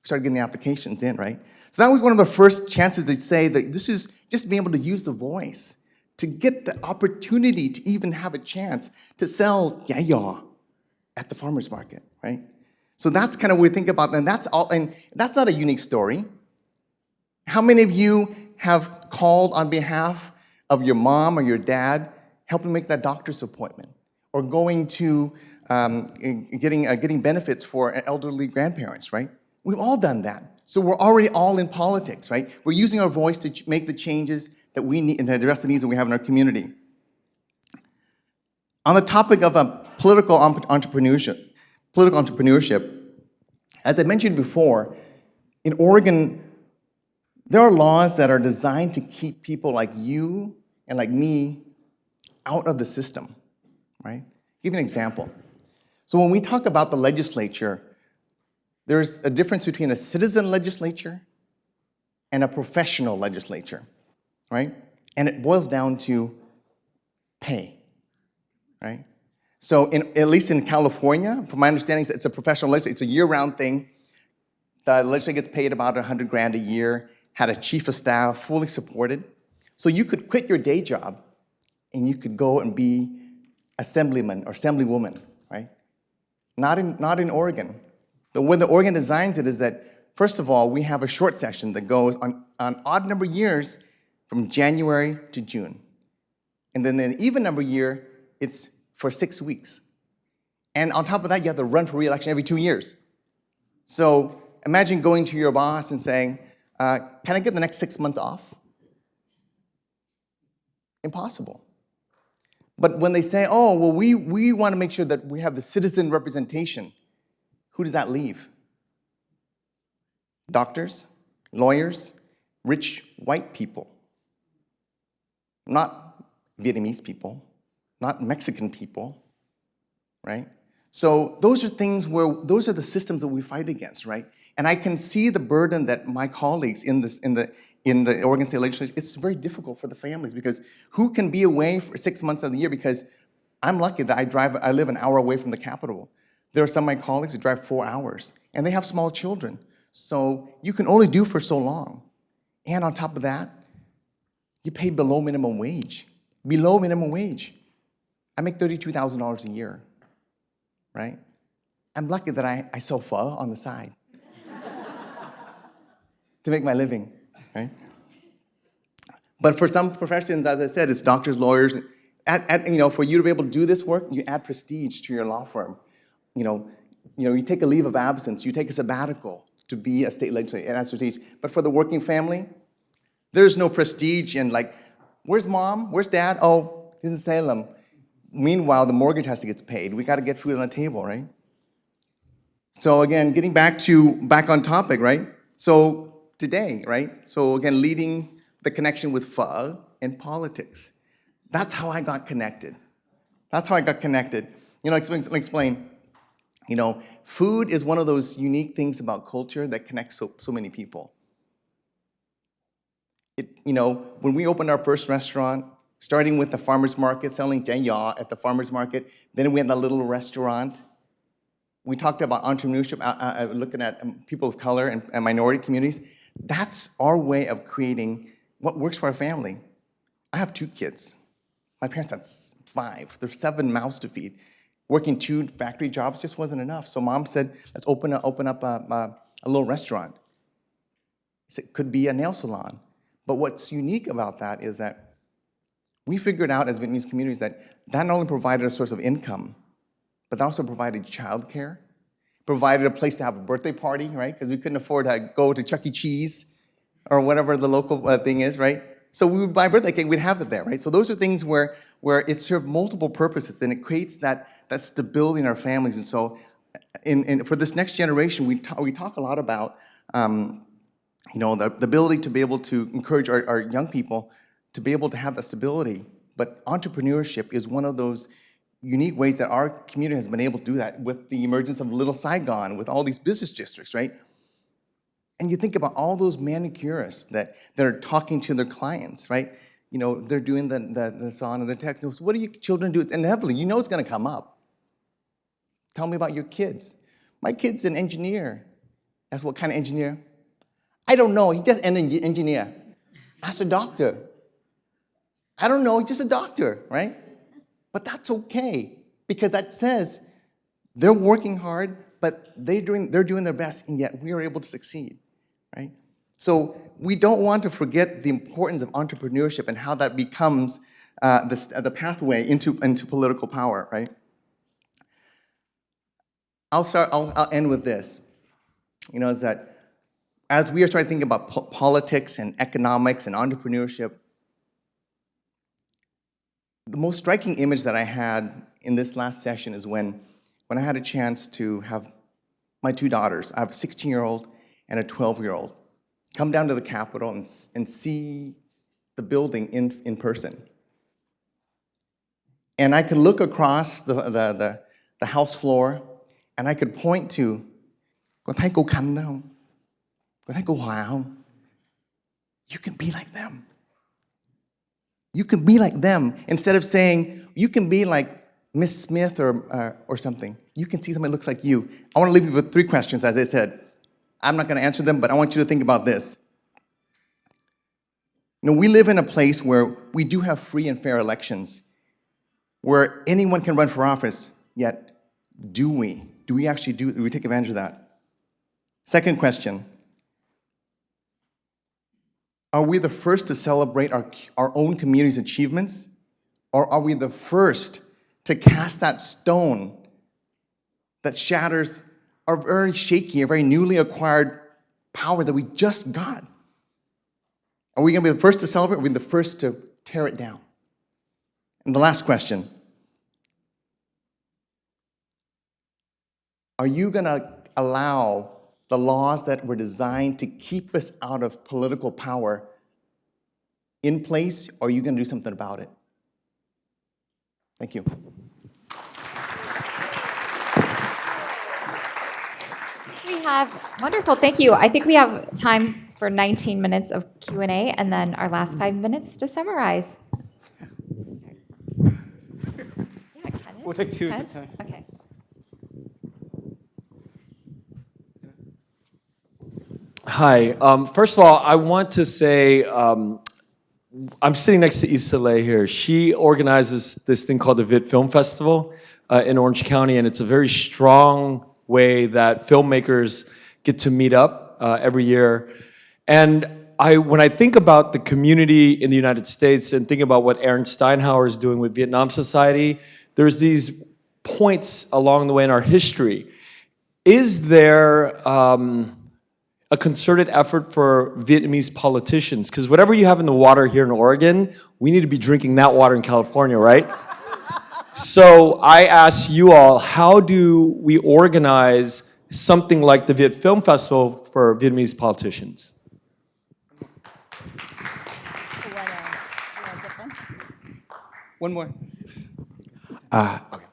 Started getting the applications in, right? So that was one of the first chances they'd say that this is just being able to use the voice to get the opportunity to even have a chance to sell yayo at the farmer's market, right? So that's kind of what we think about, and that's not a unique story. How many of you have called on behalf of your mom or your dad, helping make that doctor's appointment, or going to getting benefits for elderly grandparents, right? We've all done that. So we're already all in politics, right? We're using our voice to make the changes that we need and to address the needs that we have in our community. On the topic of political entrepreneurship, as I mentioned before, in Oregon, there are laws that are designed to keep people like you and like me out of the system, right? I'll give you an example. So when we talk about the legislature, there's a difference between a citizen legislature and a professional legislature, right? And it boils down to pay, right? So at least in California, from my understanding, it's a professional legislature. It's a year-round thing. The legislature gets paid about $100,000 a year, had a chief of staff, fully supported. So you could quit your day job and you could go and be assemblyman or assemblywoman, right? Not in Oregon. The way the Oregon designs it is that, first of all, we have a short session that goes on odd number years from January to June. And then an even number year, it's for 6 weeks. And on top of that, you have to run for re-election every 2 years. So imagine going to your boss and saying, can I get the next 6 months off? Impossible. But when they say, oh, well, we want to make sure that we have the citizen representation, who does that leave? Doctors, lawyers, rich white people, not Vietnamese people, not Mexican people, right? So those are things where, those are the systems that we fight against, right? And I can see the burden that my colleagues in the Oregon State Legislature, it's very difficult for the families because who can be away for 6 months of the year? Because I'm lucky that I live an hour away from the Capitol. There are some of my colleagues who drive 4 hours and they have small children. So you can only do for so long. And on top of that, you pay below minimum wage. Below minimum wage. I make $32,000 a year, right? I'm lucky that I sell pho on the side to make my living, right? But for some professions, as I said, it's doctors, lawyers. For you to be able to do this work, you add prestige to your law firm. You take a leave of absence, you take a sabbatical to be a state legislator, and that's prestige. But for the working family, there's no prestige in like, where's mom? Where's dad? Oh, he's in Salem. Meanwhile, the mortgage has to get paid. We got to get food on the table, right? So again, getting back on topic, right? So today, right? So again, leading the connection with pho and politics. That's how I got connected. That's how I got connected. Let me explain. Food is one of those unique things about culture that connects so many people. When we opened our first restaurant, starting with the farmer's market, selling jian ya at the farmer's market, then we had that little restaurant. We talked about entrepreneurship, looking at people of color and minority communities. That's our way of creating what works for our family. I have 2 kids. My parents had 5. There's 7 mouths to feed. Working 2 factory jobs just wasn't enough. So mom said, let's open up a little restaurant. It could be a nail salon. But what's unique about that is that we figured out as Vietnamese communities that not only provided a source of income, but that also provided childcare, provided a place to have a birthday party, right? Because we couldn't afford to go to Chuck E. Cheese or whatever the local thing is, right? So we would buy birthday cake, we'd have it there, right? So those are things where it served multiple purposes, and it creates that stability in our families. And so for this next generation, we talk a lot about the ability to be able to encourage our young people to be able to have that stability. But entrepreneurship is one of those unique ways that our community has been able to do that with the emergence of Little Saigon, with all these business districts, right? And you think about all those manicurists that are talking to their clients, right? They're doing the salon and the text. What do your children do? It's inevitably, it's going to come up. Tell me about your kids. My kid's an engineer. That's what kind of engineer? I don't know. He's just an engineer. Ask a doctor. I don't know. He's just a doctor, right? But that's okay, because that says they're working hard, but they're doing their best, and yet we are able to succeed, right? So we don't want to forget the importance of entrepreneurship and how that becomes the pathway into political power, right? I'll end with this. Is that as we are starting to think about politics and economics and entrepreneurship, the most striking image that I had in this last session is when I had a chance to have my 2 daughters, I have a 16-year-old and a 12-year-old, come down to the Capitol and see the building in person. And I could look across the House floor, and I could point to, "Con thấy cô Khanh đó không? Con thấy cô Hòa không? You can be like them. You can be like them." Instead of saying, you can be like Miss Smith or something. You can see somebody that looks like you. I want to leave you with 3 questions, as I said. I'm not going to answer them, but I want you to think about this. We live in a place where we do have free and fair elections, where anyone can run for office, yet do we? Do we take advantage of that? Second question. Are we the first to celebrate our own community's achievements, Or are we the first to cast that stone that shatters our very shaky, our very newly acquired power that we just got? Are we going to be the first to celebrate, or are we the first to tear it down? And the last question, are you going to allow the laws that were designed to keep us out of political power in place, or are you going to do something about it? Thank you. We have, wonderful, thank you. I think we have time for 19 minutes of Q&A and then our last 5 minutes to summarize. Yeah, Kenneth? We'll take two at a Ken? time. Okay. Hi. First of all, I want to say I'm sitting next to Issa Lay here. She organizes this thing called the Vit Film Festival in Orange County, and it's a very strong way that filmmakers get to meet up every year. And when I think about the community in the United States and think about what Aaron Steinhauer is doing with Vietnam Society, there's these points along the way in our history. Is there a concerted effort for Vietnamese politicians? Because whatever you have in the water here in Oregon, we need to be drinking that water in California, right? So I ask you all, how do we organize something like the Viet Film Festival for Vietnamese politicians? One more. Okay.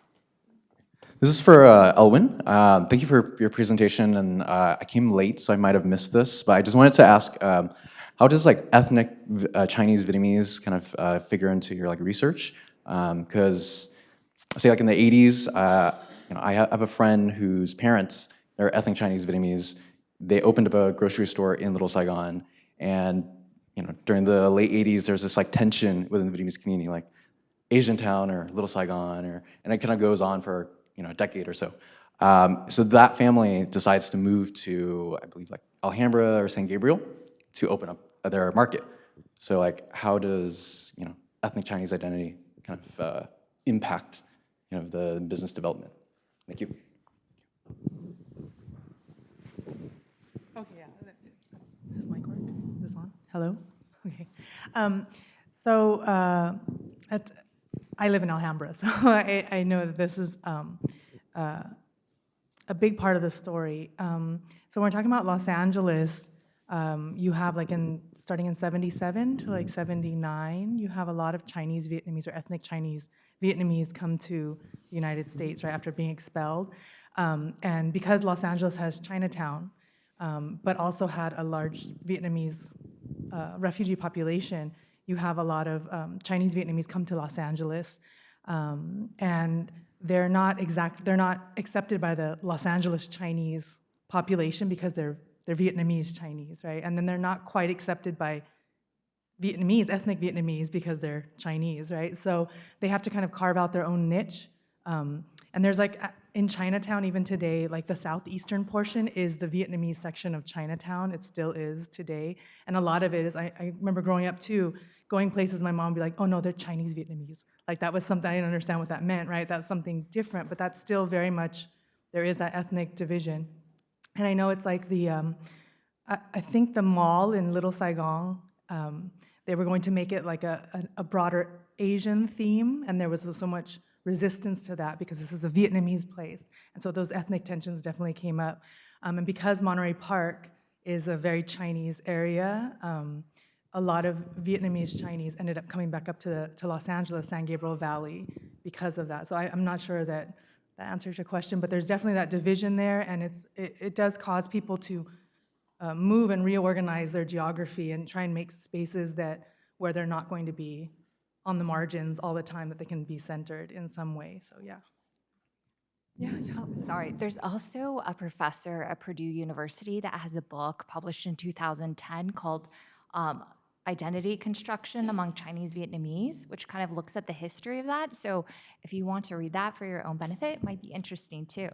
This is for Elwin. Thank you for your presentation, and I came late, so I might have missed this, but I just wanted to ask, how does like ethnic Chinese Vietnamese kind of figure into your like research? Because say like in the 80s, I have a friend whose parents are ethnic Chinese Vietnamese. They opened up a grocery store in Little Saigon, and during the late 80s, there's this like tension within the Vietnamese community, like Asian Town or Little Saigon, and it kind of goes on for a decade or so. So that family decides to move to, I believe, like Alhambra or San Gabriel to open up their market. So like, how does ethnic Chinese identity kind of impact the business development? Thank you. Okay, yeah. Does this mic work? Is this on? Hello? Okay. I live in Alhambra, so I know that this is a big part of the story. So when we're talking about Los Angeles, you have like starting in 77 to like 79, you have a lot of Chinese Vietnamese or ethnic Chinese Vietnamese come to the United States right after being expelled. And because Los Angeles has Chinatown, but also had a large Vietnamese refugee population, you have a lot of Chinese Vietnamese come to Los Angeles, and they're not accepted by the Los Angeles Chinese population because they're Vietnamese Chinese, right? And then they're not quite accepted by Vietnamese, ethnic Vietnamese, because they're Chinese, right? So they have to kind of carve out their own niche. And there's like, in Chinatown, even today, like the southeastern portion is the Vietnamese section of Chinatown. It still is today. And a lot of it is, I remember growing up too, going places, my mom would be like, oh no, they're Chinese Vietnamese. Like that was something, I didn't understand what that meant, right? That's something different, but that's still very much, there is that ethnic division. And I know it's like I think the mall in Little Saigon, they were going to make it like a broader Asian theme, and there was so much resistance to that because this is a Vietnamese place. And so those ethnic tensions definitely came up. And because Monterey Park is a very Chinese area, a lot of Vietnamese Chinese ended up coming back up to Los Angeles, San Gabriel Valley because of that. So I'm not sure that answers your question, but there's definitely that division there, and it does cause people to move and reorganize their geography and try and make spaces where they're not going to be on the margins all the time, that they can be centered in some way. So yeah. Yeah. Oh, sorry. There's also a professor at Purdue University that has a book published in 2010 called Identity Construction Among Chinese Vietnamese, which kind of looks at the history of that. So if you want to read that for your own benefit, it might be interesting too.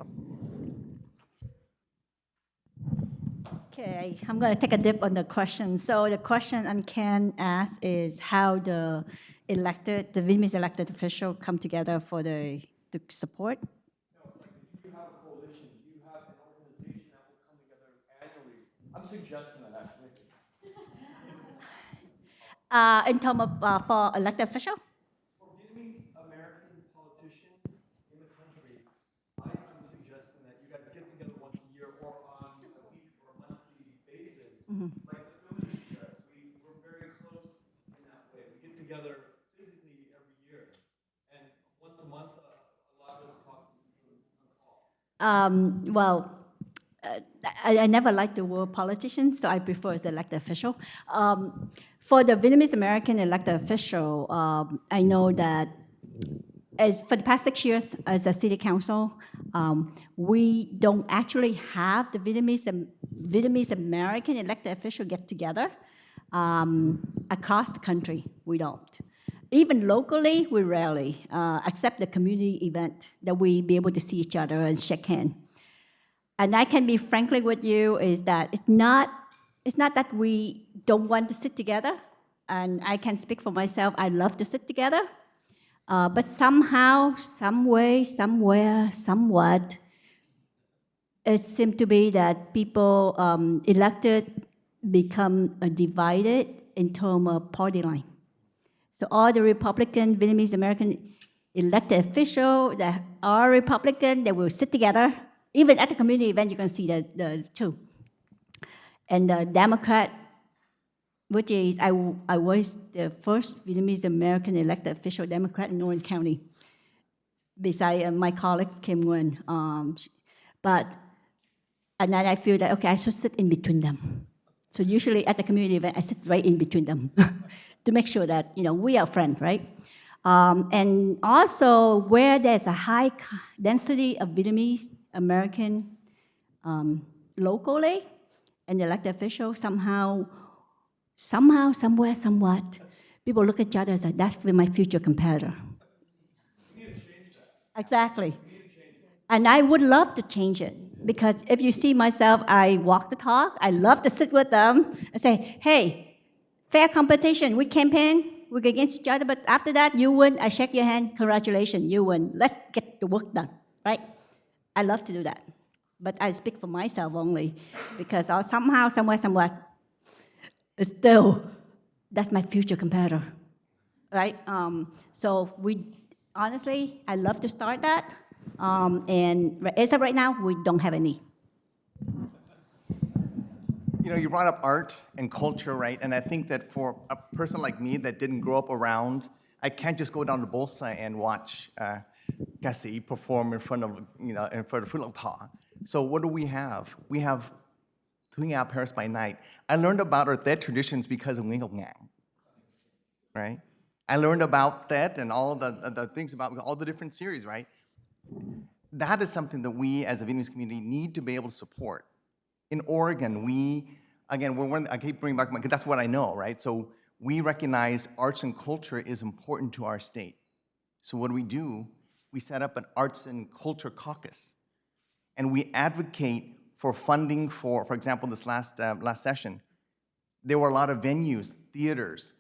Okay, I'm going to take a dip on the question. So the question Ken asked is how the the Vietnamese elected official come together for the support. Do you have a coalition? Do you have an organization that will come together annually? I'm suggesting that actually. In terms of for elected official, For Vietnamese American politicians in the country, I'm suggesting that you guys get together once a year or on a week or monthly basis, like the Luncheon Address. We're very close in that way. We get together physically every year, and once a month, a lot of us talk on calls. well, I never liked the word politician, so I prefer as elected official. For the Vietnamese American elected official, I know that as for the past 6 years as a city council, we don't actually have the Vietnamese American elected official get together across the country. We don't. Even locally, we rarely, except the community event that we be able to see each other and shake hands. And I can be frankly with you is that it's not that we don't want to sit together, and I can speak for myself, I love to sit together, but somehow, some way, somewhere, somewhat, it seems to be that people elected become divided in terms of party line. So all the Republican, Vietnamese American elected officials that are Republican, they will sit together. Even at the community event, you can see the two. And the Democrat, which is, I was the first Vietnamese American elected official Democrat in Orange County, beside my colleague Kim Nguyen. And then I feel that, okay, I should sit in between them. So usually at the community event, I sit right in between them to make sure that, we are friends, right? And also where there's a high density of Vietnamese American locally, and the elected official somehow, somewhere, somewhat, people look at each other and say, that's my future competitor. We need to change that. Exactly. We need to change that. And I would love to change it, because if you see myself, I walk the talk, I love to sit with them and say, hey, fair competition, we campaign, we go against each other, but after that, you win, I shake your hand, congratulations, you win, let's get the work done, right? I love to do that. But I speak for myself only, because somehow, somewhere, still, that's my future competitor, right? So honestly, I love to start that, and as of right now, we don't have any. You brought up art and culture, right? And I think that for a person like me that didn't grow up around, I can't just go down to Bolsa and watch Cassie perform in front of Phu Long Tha. So what do we have? We have Thuy Nga Paris by Night. I learned about our Tết traditions because of Nguyen Ngọc Ngang, right? I learned about Tết and all the things about all the different series, right? That is something that we as a Vietnamese community need to be able to support. In Oregon, I keep bringing back because that's what I know, right? So we recognize arts and culture is important to our state. So what do? We set up an arts and culture caucus, and we advocate for funding for example, this last session, there were a lot of venues, theaters,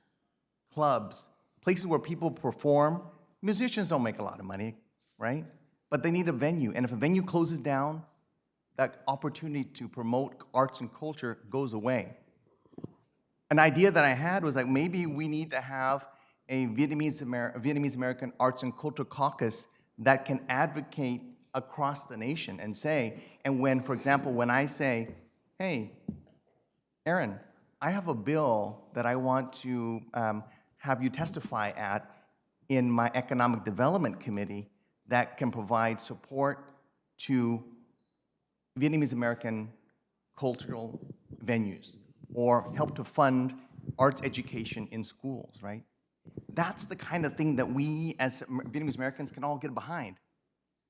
clubs, places where people perform. Musicians don't make a lot of money, right? But they need a venue, and if a venue closes down, that opportunity to promote arts and culture goes away. An idea that I had was like, maybe we need to have a Vietnamese American Arts and Culture Caucus that can advocate across the nation and say, and when, for example, when I say, hey, Aaron, I have a bill that I want to have you testify at in my Economic Development Committee that can provide support to Vietnamese American cultural venues or help to fund arts education in schools, right? That's the kind of thing that we as Vietnamese Americans can all get behind.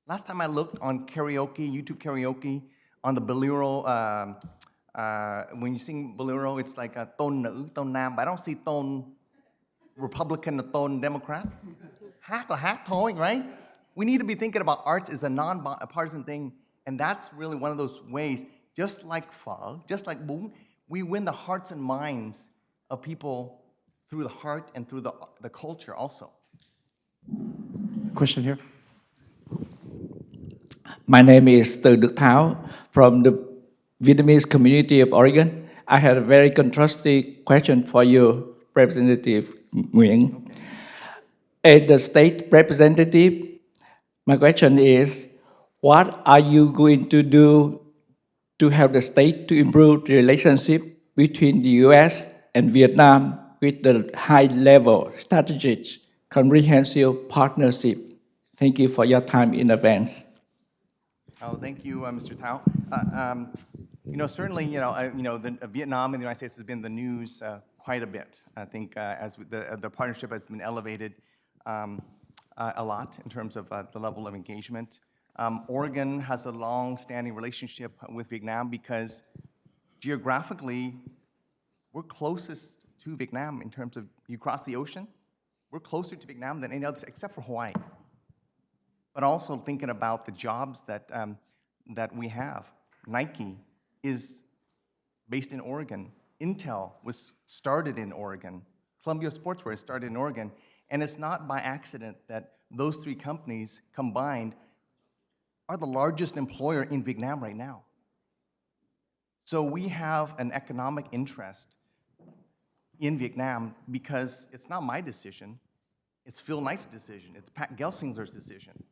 Last time I looked on karaoke, YouTube karaoke, on the Bolero, when you sing Bolero, it's like a tôn nữ, tôn nam, but I don't see tôn Republican or tôn Democrat. Hát là hát thôi, right? We need to be thinking about arts as a non-partisan thing, and that's really one of those ways, just like pho, just like bún, we win the hearts and minds of people through the heart and through the culture also. Question here. My name is Từ Đức Tháo from the Vietnamese community of Oregon. I had a very contrasting question for you, Representative Nguyen. As the state representative, my question is, what are you going to do to help the state to improve the relationship between the U.S. and Vietnam with the high-level strategic comprehensive partnership? Thank you for your time in advance. Oh, thank you, Mr. Tao. Certainly, Vietnam and the United States has been in the news quite a bit. I think as the partnership has been elevated a lot in terms of the level of engagement. Oregon has a long-standing relationship with Vietnam because geographically, we're closest to Vietnam in terms of you cross the ocean, we're closer to Vietnam than any other, except for Hawaii. But also thinking about the jobs that we have. Nike is based in Oregon. Intel was started in Oregon. Columbia Sportswear is started in Oregon. And it's not by accident that those three companies combined are the largest employer in Vietnam right now. So we have an economic interest in Vietnam because it's not my decision, it's Phil Knight's decision, it's Pat Gelsinger's decision.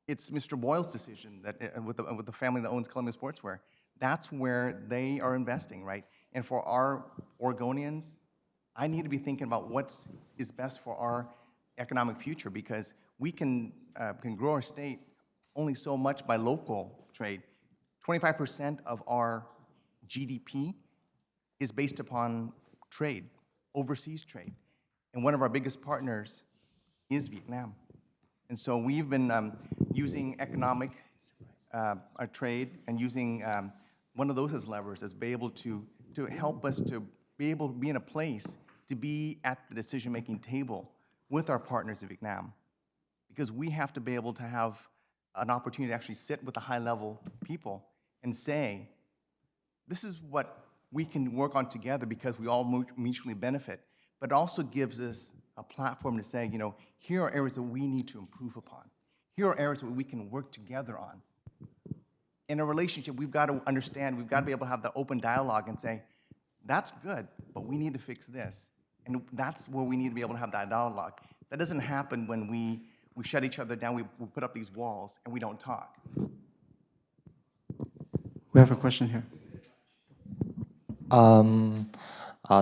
It's Mr. Boyle's decision that with the family that owns Columbia Sportswear. That's where they are investing, right? And for our Oregonians, I need to be thinking about what is best for our economic future because we can grow our state only so much by local trade. 25% of our GDP is based upon trade, overseas trade. And one of our biggest partners is Vietnam. And so we've been using economic trade and using one of those as levers as be able to help us to be able to be in a place to be at the decision-making table with our partners in Vietnam. Because we have to be able to have an opportunity to actually sit with the high-level people and say, this is what we can work on together because we all mutually benefit, but it also gives us a platform to say, here are areas that we need to improve upon. Here are areas that we can work together on. In a relationship, we've got to understand, we've got to be able to have the open dialogue and say, that's good, but we need to fix this. And that's where we need to be able to have that dialogue. That doesn't happen when we shut each other down, we put up these walls, and we don't talk. We have a question here.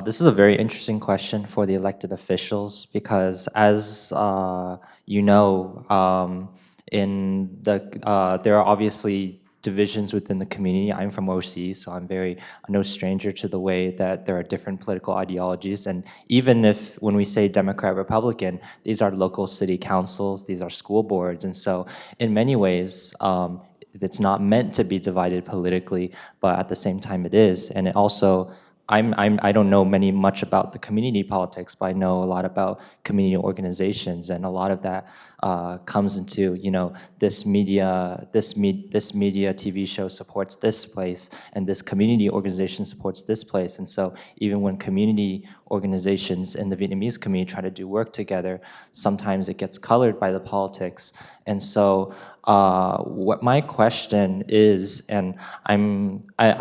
This is a very interesting question for the elected officials because, as you know, there are obviously divisions within the community. I'm from OC, so I'm no stranger to the way that there are different political ideologies. And even if, when we say Democrat, Republican, these are local city councils, these are school boards. And so in many ways, it's not meant to be divided politically, but at the same time it is. And it also, I don't know much about the community politics, but I know a lot about community organizations, and a lot of that comes into, this media TV show supports this place, and this community organization supports this place. And so even when community organizations in the Vietnamese community try to do work together, sometimes it gets colored by the politics. And so what my question is, and I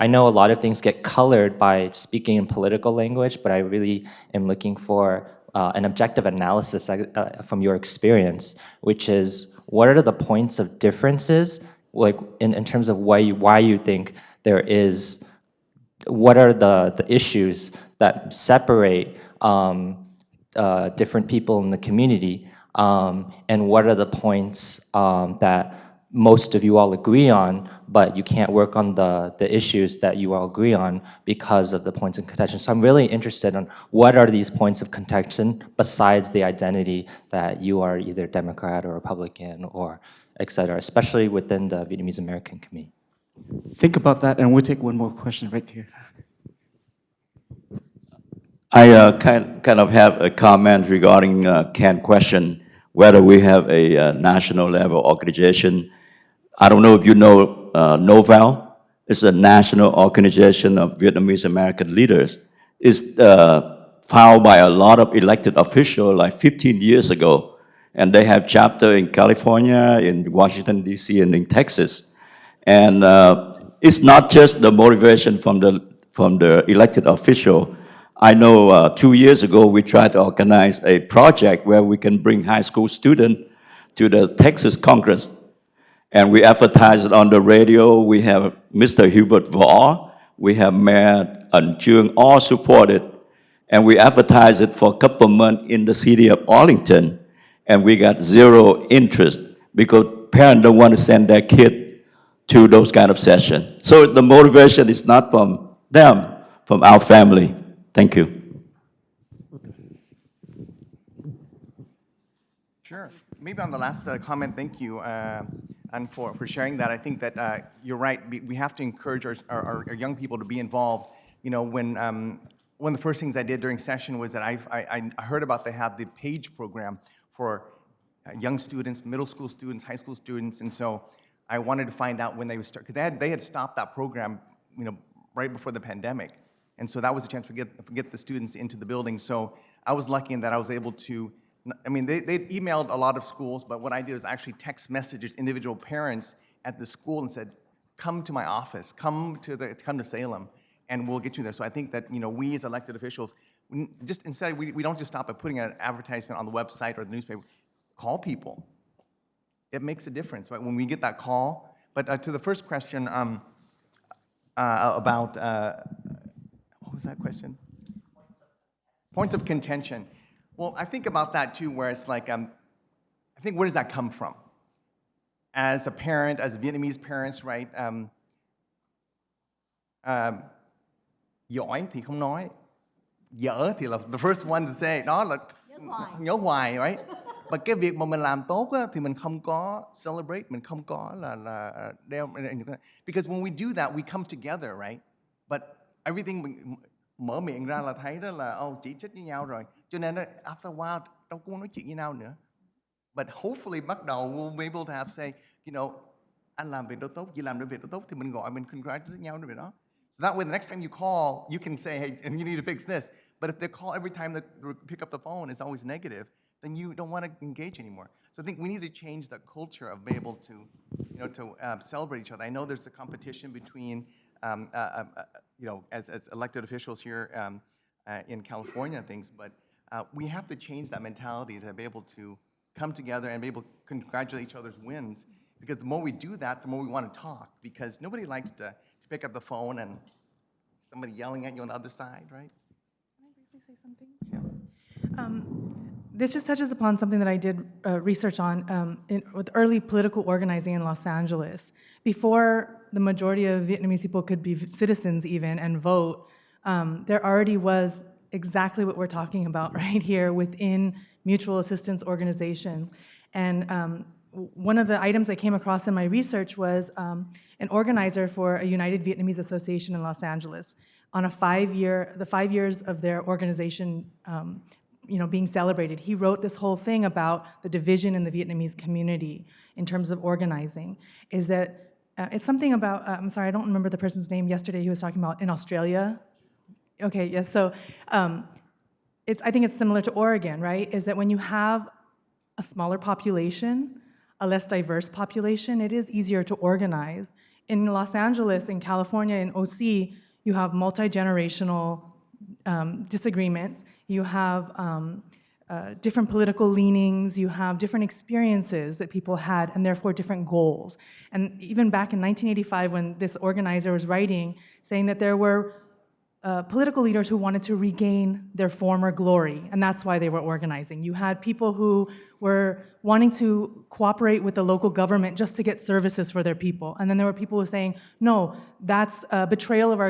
know a lot of things get colored by speaking in political language, but I really am looking for an objective analysis from your experience, which is, what are the points of differences, like in terms of why you think there is, what are the issues that separate different people in the community, and what are the points that most of you all agree on, but you can't work on the issues that you all agree on because of the points of contention. So I'm really interested in what are these points of contention besides the identity that you are either Democrat or Republican or et cetera, especially within the Vietnamese American community. Think about that, and we'll take one more question right here. I kind of have a comment regarding Ken's question, whether we have a national level organization. I don't know if you know NOVAL. It's a national organization of Vietnamese American leaders. It's founded by a lot of elected officials like 15 years ago. And they have chapter in California, in Washington, D.C., and in Texas. And it's not just the motivation from the elected official. I know 2 years ago, we tried to organize a project where we can bring high school students to the Texas Congress. And we advertise it on the radio. We have Mr. Hubert Vaugh, we have Mayor Jung, all supported. And we advertised it for a couple of months in the city of Arlington. And we got zero interest because parents don't want to send their kid to those kind of sessions. So the motivation is not from them, from our family. Thank you. Sure. Maybe on the last comment, thank you, and for sharing that. I think that you're right. We have to encourage our young people to be involved. You know, when one of the first things I did during session was that I heard about they have the PAGE program for young students, middle school students, high school students, and so I wanted to find out when they would start, because they had stopped that program, you know, right before the pandemic, and so that was a chance to get the students into the building. So I was lucky in that I was able to. I mean, they emailed a lot of schools, but what I did was actually text messages individual parents at the school and said, "Come to my office, come to Salem, and we'll get you there." So I think that, you know, we as elected officials, just instead we don't just stop at putting an advertisement on the website or the newspaper. Call people. It makes a difference, right? When we get that call. But to the first question about what was that question? Points of contention. Well, I think about that too, where it's like, I think where does that come from? As a parent, as Vietnamese parents, right? Giỏi thì không nói, dở thì là the first one to say, đó là nhớ hoài, right? Và cái việc mà mình làm tốt á, thì mình không có celebrate, mình không có là đeo. Because when we do that, we come together, right? But everything mình mở miệng ra là thấy đó là chỉ trích với nhau rồi. Cho nên after a while đâu có nói chuyện với nhau nữa. But hopefully bắt đầu we'll be able to have say, you know, anh làm việc đó tốt, chị làm được việc đó tốt thì mình gọi mình congratulate nhau về đó. So that way the next time you call, you can say, hey, and you need to fix this. But if they call every time they pick up the phone, it's always negative, then you don't want to engage anymore. So I think we need to change the culture of being able to, you know, to celebrate each other. I know there's a competition between, you know, as elected officials here in California and things, but we have to change that mentality to be able to come together and be able to congratulate each other's wins. Because the more we do that, the more we want to talk. Because nobody likes to pick up the phone and somebody yelling at you on the other side, right? Can I briefly say something? Yeah. This just touches upon something that I did research on with early political organizing in Los Angeles. Before the majority of Vietnamese people could be citizens even and vote, there already was exactly what we're talking about right here within mutual assistance organizations. And one of the items I came across in my research was an organizer for a United Vietnamese Association in Los Angeles on the 5 years of their organization you know, being celebrated. He wrote this whole thing about the division in the Vietnamese community in terms of organizing. Is that it's something about, I'm sorry, I don't remember the person's name. Yesterday he was talking about in Australia. Okay, yes, so I think it's similar to Oregon, right? Is that when you have a smaller population, a less diverse population, it is easier to organize. In Los Angeles, in California, in OC, you have multi-generational disagreements, you have different political leanings, you have different experiences that people had, and therefore different goals. And even back in 1985, when this organizer was writing, saying that there were political leaders who wanted to regain their former glory, and that's why they were organizing. You had people who were wanting to cooperate with the local government just to get services for their people, and then there were people who were saying, no, that's a betrayal of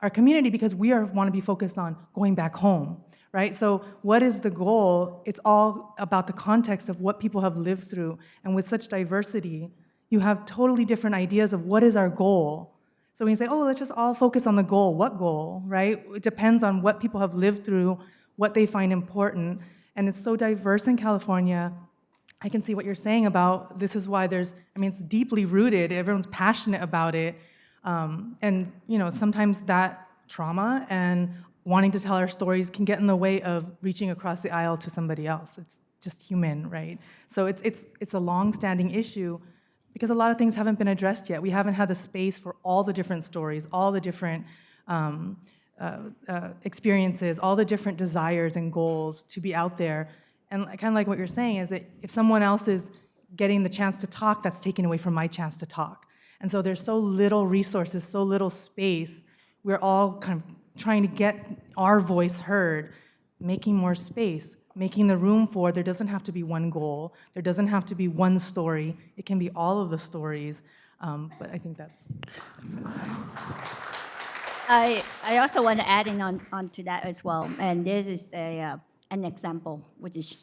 our community because we want to be focused on going back home, right? So what is the goal? It's all about the context of what people have lived through, and with such diversity, you have totally different ideas of what is our goal. So when you say, oh, let's just all focus on the goal, what goal, right? It depends on what people have lived through, what they find important, and it's so diverse in California. I can see what you're saying about this is why it's deeply rooted, everyone's passionate about it, and you know, sometimes that trauma and wanting to tell our stories can get in the way of reaching across the aisle to somebody else. It's just human, right? So it's a long-standing issue because a lot of things haven't been addressed yet. We haven't had the space for all the different stories, all the different experiences, all the different desires and goals to be out there. And kind of like what you're saying is that if someone else is getting the chance to talk, that's taken away from my chance to talk. And so there's so little resources, so little space. We're all kind of trying to get our voice heard, making more space, making the room for, there doesn't have to be one goal, there doesn't have to be one story, it can be all of the stories, but I think that's I also want to add in on to that as well, and this is an example, which is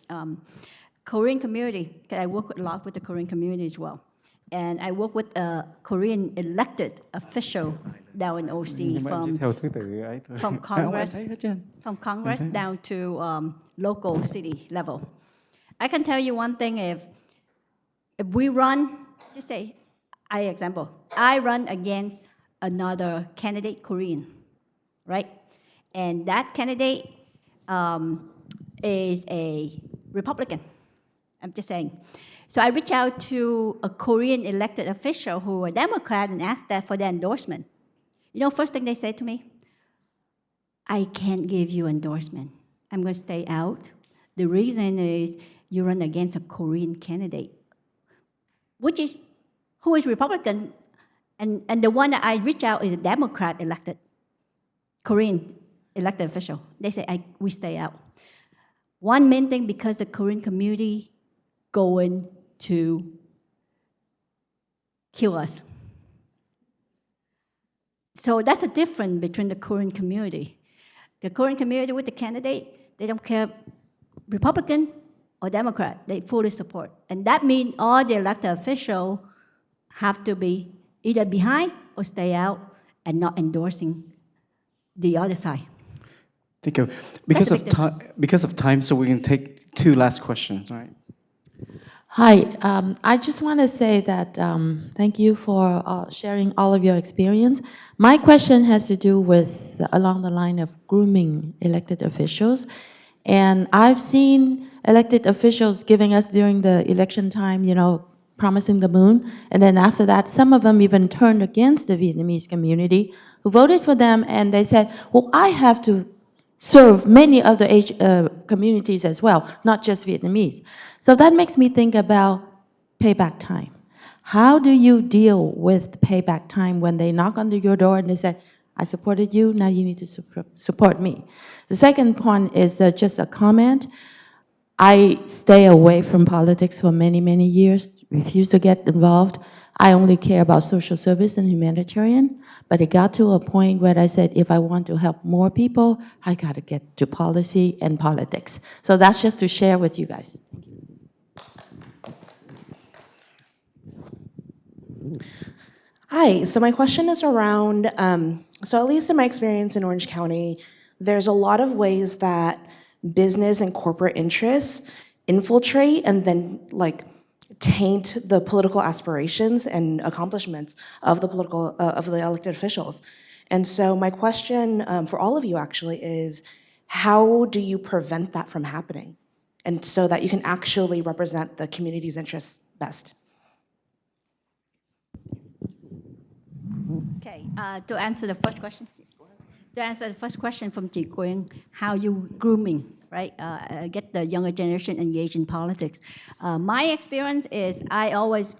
Korean community, because I work a lot with the Korean community as well. And I work with a Korean elected official down in OC from Congress down to local city level. I can tell you one thing, if we run, just say, I run against another candidate, Korean, right? And that candidate is a Republican. I'm just saying. So I reached out to a Korean elected official who were Democrat and asked that for their endorsement. You know, first thing they said to me, I can't give you endorsement. I'm going to stay out. The reason is you run against a Korean candidate, who is Republican, and the one that I reached out is a Democrat elected, Korean elected official. They say we stay out. One main thing, because the Korean community going to kill us. So that's the difference between the Korean community. The Korean community with the candidate, they don't care Republican or Democrat, they fully support. And that means all the elected officials have to be either behind or stay out and not endorsing the other side. Thank you. Because of time, so we can take two last questions, right? Hi, I just want to say that thank you for sharing all of your experience. My question has to do with along the line of grooming elected officials. And I've seen elected officials giving us during the election time, you know, promising the moon. And then after that, some of them even turned against the Vietnamese community who voted for them. And they said, well, I have to serve many other communities as well, not just Vietnamese. So that makes me think about payback time. How do you deal with payback time when they knock on your door and they say, I supported you, now you need to support me? The second point is just a comment. I stay away from politics for many, many years, refuse to get involved. I only care about social service and humanitarian, but it got to a point where I said, if I want to help more people, I got to get to policy and politics. So that's just to share with you guys. Hi, so my question is around, so at least in my experience in Orange County, there's a lot of ways that business and corporate interests infiltrate and then taint the political aspirations and accomplishments of the elected officials. And so my question for all of you actually is, how do you prevent that from happening? And so that you can actually represent the community's interests best. Okay, to answer the first question from Chị Quyên, how you grooming, right? Get the younger generation engaged in politics. My experience is I always,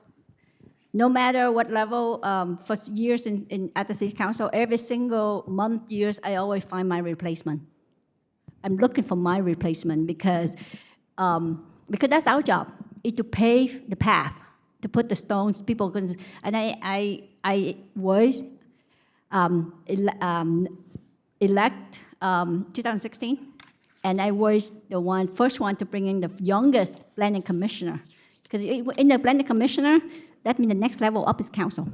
no matter what level, for years at the city council, every single month, years, I always find my replacement. I'm looking for my replacement because that's our job, is to pave the path, to put the stones, people can, and I was elect 2016, and I was the first one to bring in the youngest planning commissioner. Because in the planning commissioner, that means the next level up is council.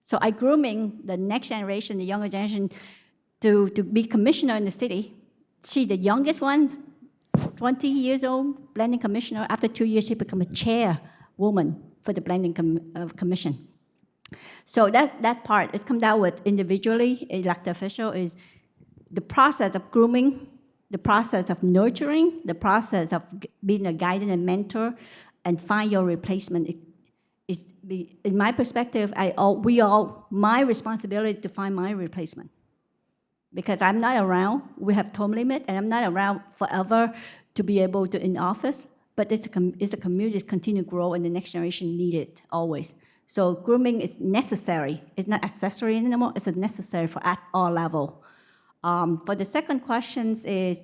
So I grooming the next generation, the younger generation, to be commissioner in the city. She, the youngest one, 20 years old, planning commissioner. After 2 years, she became a chairwoman for the planning commission. So that part, it's come down with individually elected official is the process of grooming, the process of nurturing, the process of being a guidance and mentor, and find your replacement. In my perspective, my responsibility to find my replacement. Because I'm not around, we have term limit, and I'm not around forever to be able to in office, but it's a community that continue to grow and the next generation need it always. So grooming is necessary. It's not accessory anymore, it's necessary for at all level. For the second question is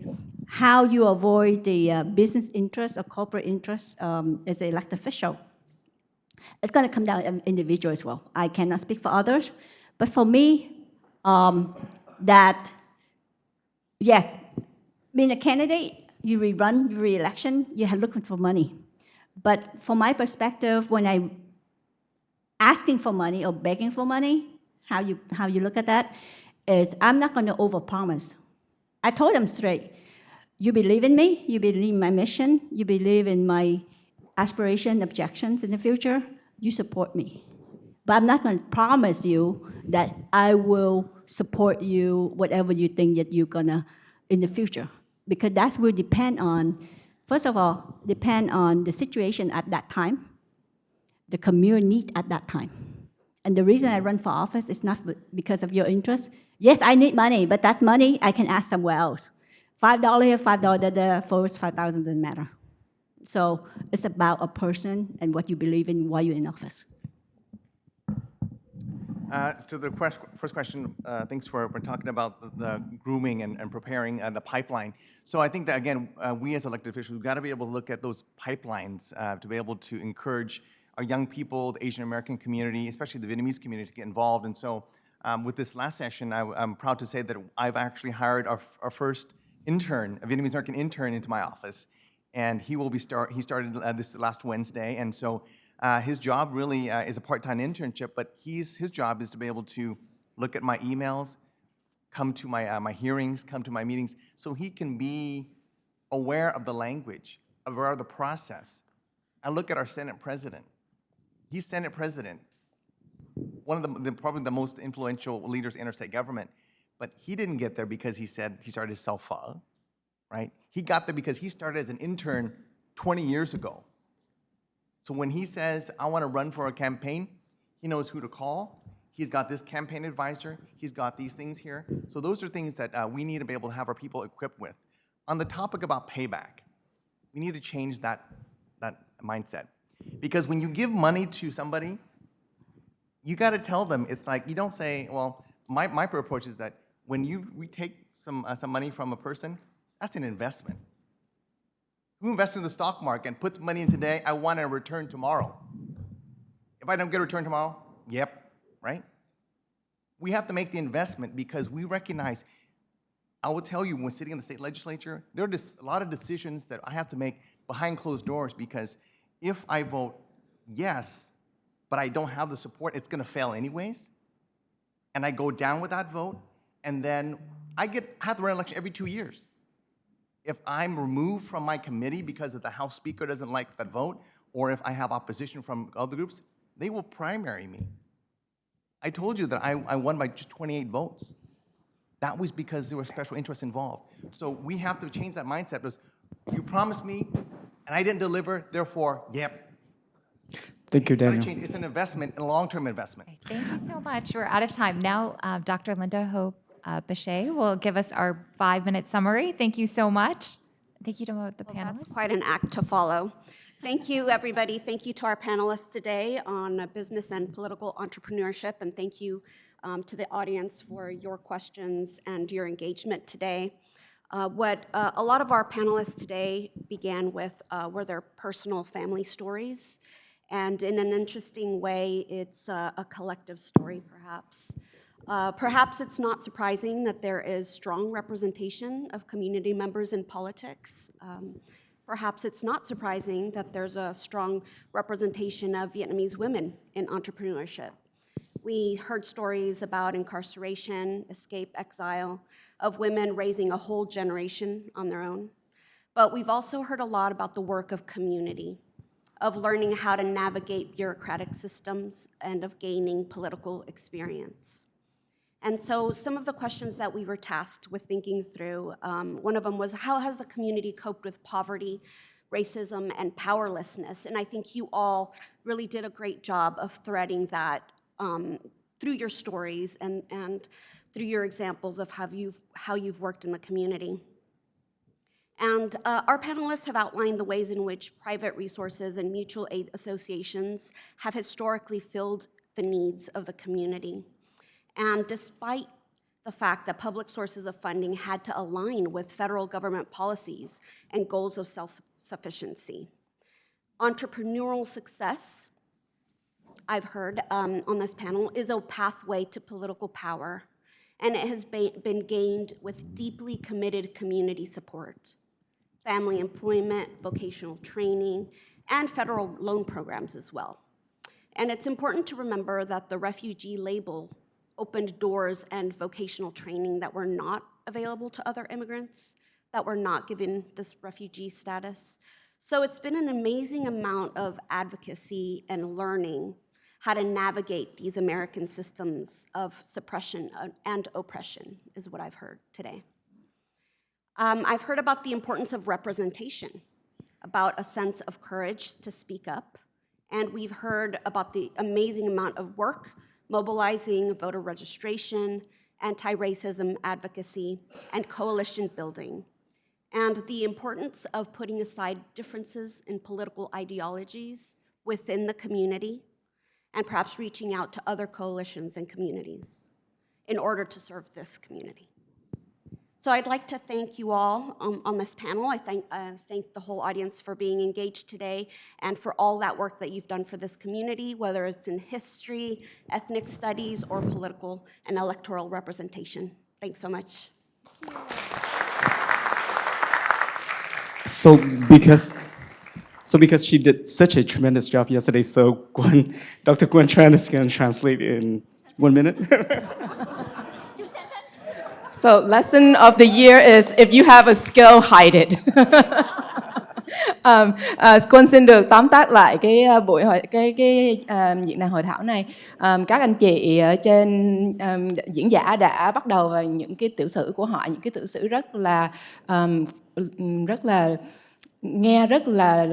how you avoid the business interest or corporate interest as an elected official. It's going to come down to individual as well. I cannot speak for others, but for me, that yes, being a candidate, you rerun, you re-election, you're looking for money. But from my perspective, when I asking for money or begging for money, how you look at that, is I'm not going to overpromise. I told them straight, you believe in me, you believe in my mission, you believe in my aspiration, objections in the future, you support me. But I'm not going to promise you that I will support you, whatever you think that you're going to in the future. Because that will depend on, first of all, depend on the situation at that time, the community need at that time. And the reason I run for office is not because of your interest. Yes, I need money, but that money I can ask somewhere else. $5 here, $5 there, first 5,000 doesn't matter. So it's about a person and what you believe in while you're in office. To the first question, thanks for talking about the grooming and preparing the pipeline. So I think that, again, we as elected officials, we've got to be able to look at those pipelines to be able to encourage our young people, the Asian American community, especially the Vietnamese community, to get involved. And so with this last session, I'm proud to say that I've actually hired our first intern, a Vietnamese American intern, into my office. And he started this last Wednesday. And so his job really is a part-time internship, but his job is to be able to look at my emails, come to my hearings, come to my meetings, so he can be aware of the language, aware of the process. I look at our Senate president. He's Senate president, one of probably the most influential leaders in our state government, but he didn't get there because he said he started his self-file, right? He got there because he started as an intern 20 years ago. So when he says, I want to run for a campaign, he knows who to call. He's got this campaign advisor. He's got these things here. So those are things that we need to be able to have our people equipped with. On the topic about payback, we need to change that mindset. Because when you give money to somebody, you got to tell them, it's like, you don't say, well, my approach is that when we take some money from a person, that's an investment. Who invests in the stock market and puts money in today, I want a return tomorrow. If I don't get a return tomorrow, yep, right? We have to make the investment because we recognize, I will tell you, when sitting in the state legislature, there are a lot of decisions that I have to make behind closed doors because if I vote yes, but I don't have the support, it's going to fail anyways. And I go down with that vote, and then I have to run an election every 2 years. If I'm removed from my committee because the House Speaker doesn't like that vote, or if I have opposition from other groups, they will primary me. I told you that I won by just 28 votes. That was because there were special interests involved. So we have to change that mindset because you promised me and I didn't deliver, therefore, yep. Thank you, Daniel. It's an investment, a long-term investment. Thank you so much. We're out of time. Now, Dr. Linda Hope Bechet will give us our 5-minute summary. Thank you so much. Thank you to the panelists. That's quite an act to follow. Thank you, everybody. Thank you to our panelists today on business and political entrepreneurship, and thank you to the audience for your questions and your engagement today. What a lot of our panelists today began with were their personal family stories, and in an interesting way, it's a collective story, perhaps. Perhaps it's not surprising that there is strong representation of community members in politics. Perhaps it's not surprising that there's a strong representation of Vietnamese women in entrepreneurship. We heard stories about incarceration, escape, exile, of women raising a whole generation on their own. But we've also heard a lot about the work of community, of learning how to navigate bureaucratic systems, and of gaining political experience. And so some of the questions that we were tasked with thinking through, one of them was, how has the community coped with poverty, racism, and powerlessness? And I think you all really did a great job of threading that through your stories and through your examples of how you've worked in the community. And our panelists have outlined the ways in which private resources and mutual aid associations have historically filled the needs of the community. And despite the fact that public sources of funding had to align with federal government policies and goals of self-sufficiency. Entrepreneurial success, I've heard on this panel, is a pathway to political power, and it has been gained with deeply committed community support, family employment, vocational training, and federal loan programs as well. And it's important to remember that the refugee label opened doors and vocational training that were not available to other immigrants, that were not given this refugee status. So it's been an amazing amount of advocacy and learning how to navigate these American systems of suppression and oppression, is what I've heard today. I've heard about the importance of representation, about a sense of courage to speak up, and we've heard about the amazing amount of work mobilizing voter registration, anti-racism advocacy, and coalition building, and the importance of putting aside differences in political ideologies within the community, and perhaps reaching out to other coalitions and communities in order to serve this community. So I'd like to thank you all on this panel. I thank the whole audience for being engaged today and for all that work that you've done for this community, whether it's in history, ethnic studies, or political and electoral representation. Thanks so much. So because she did such a tremendous job yesterday, so Dr. Gwen Tran is going to translate in 1 minute. So lesson of the year is if you have a skill, hide it. Quân xin được tóm tắt lại cái diễn đàn hội thảo này. Các anh chị ở trên diễn giả đã bắt đầu vào những cái tiểu sử của họ, những cái tiểu sử rất là nghe rất là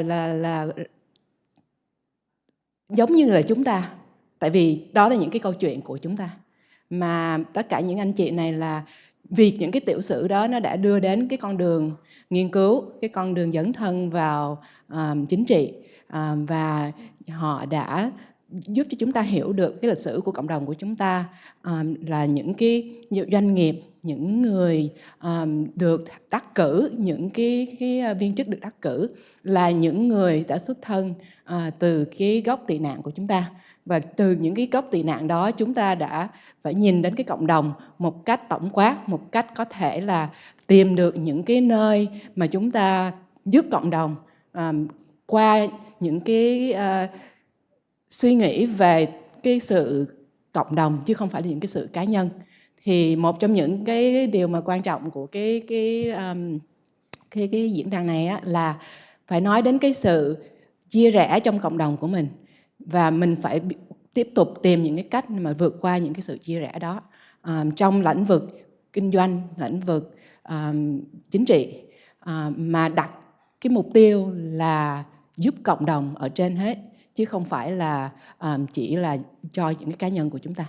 giống như là chúng ta, tại vì đó là những cái câu chuyện của chúng ta, mà tất cả những anh chị này là vì những cái tiểu sử đó nó đã đưa đến cái con đường nghiên cứu, cái con đường dấn thân vào chính trị, và họ đã giúp cho chúng ta hiểu được cái lịch sử của cộng đồng của chúng ta, là những cái doanh nghiệp, những người được đắc cử, những cái viên chức được đắc cử là những người đã xuất thân từ cái gốc tị nạn của chúng ta. Và từ những cái gốc tị nạn đó chúng ta đã phải nhìn đến cái cộng đồng một cách tổng quát, một cách có thể là tìm được những cái nơi mà chúng ta giúp cộng đồng qua những cái suy nghĩ về cái sự cộng đồng chứ không phải là những cái sự cá nhân. Thì một trong những cái điều mà quan trọng của cái diễn đàn này á, là phải nói đến cái sự chia rẽ trong cộng đồng của mình, và mình phải tiếp tục tìm những cái cách mà vượt qua những cái sự chia rẽ đó trong lĩnh vực kinh doanh, lĩnh vực chính trị, mà đặt cái mục tiêu là giúp cộng đồng ở trên hết, chứ không phải là chỉ là cho những cái cá nhân của chúng ta.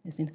Xin.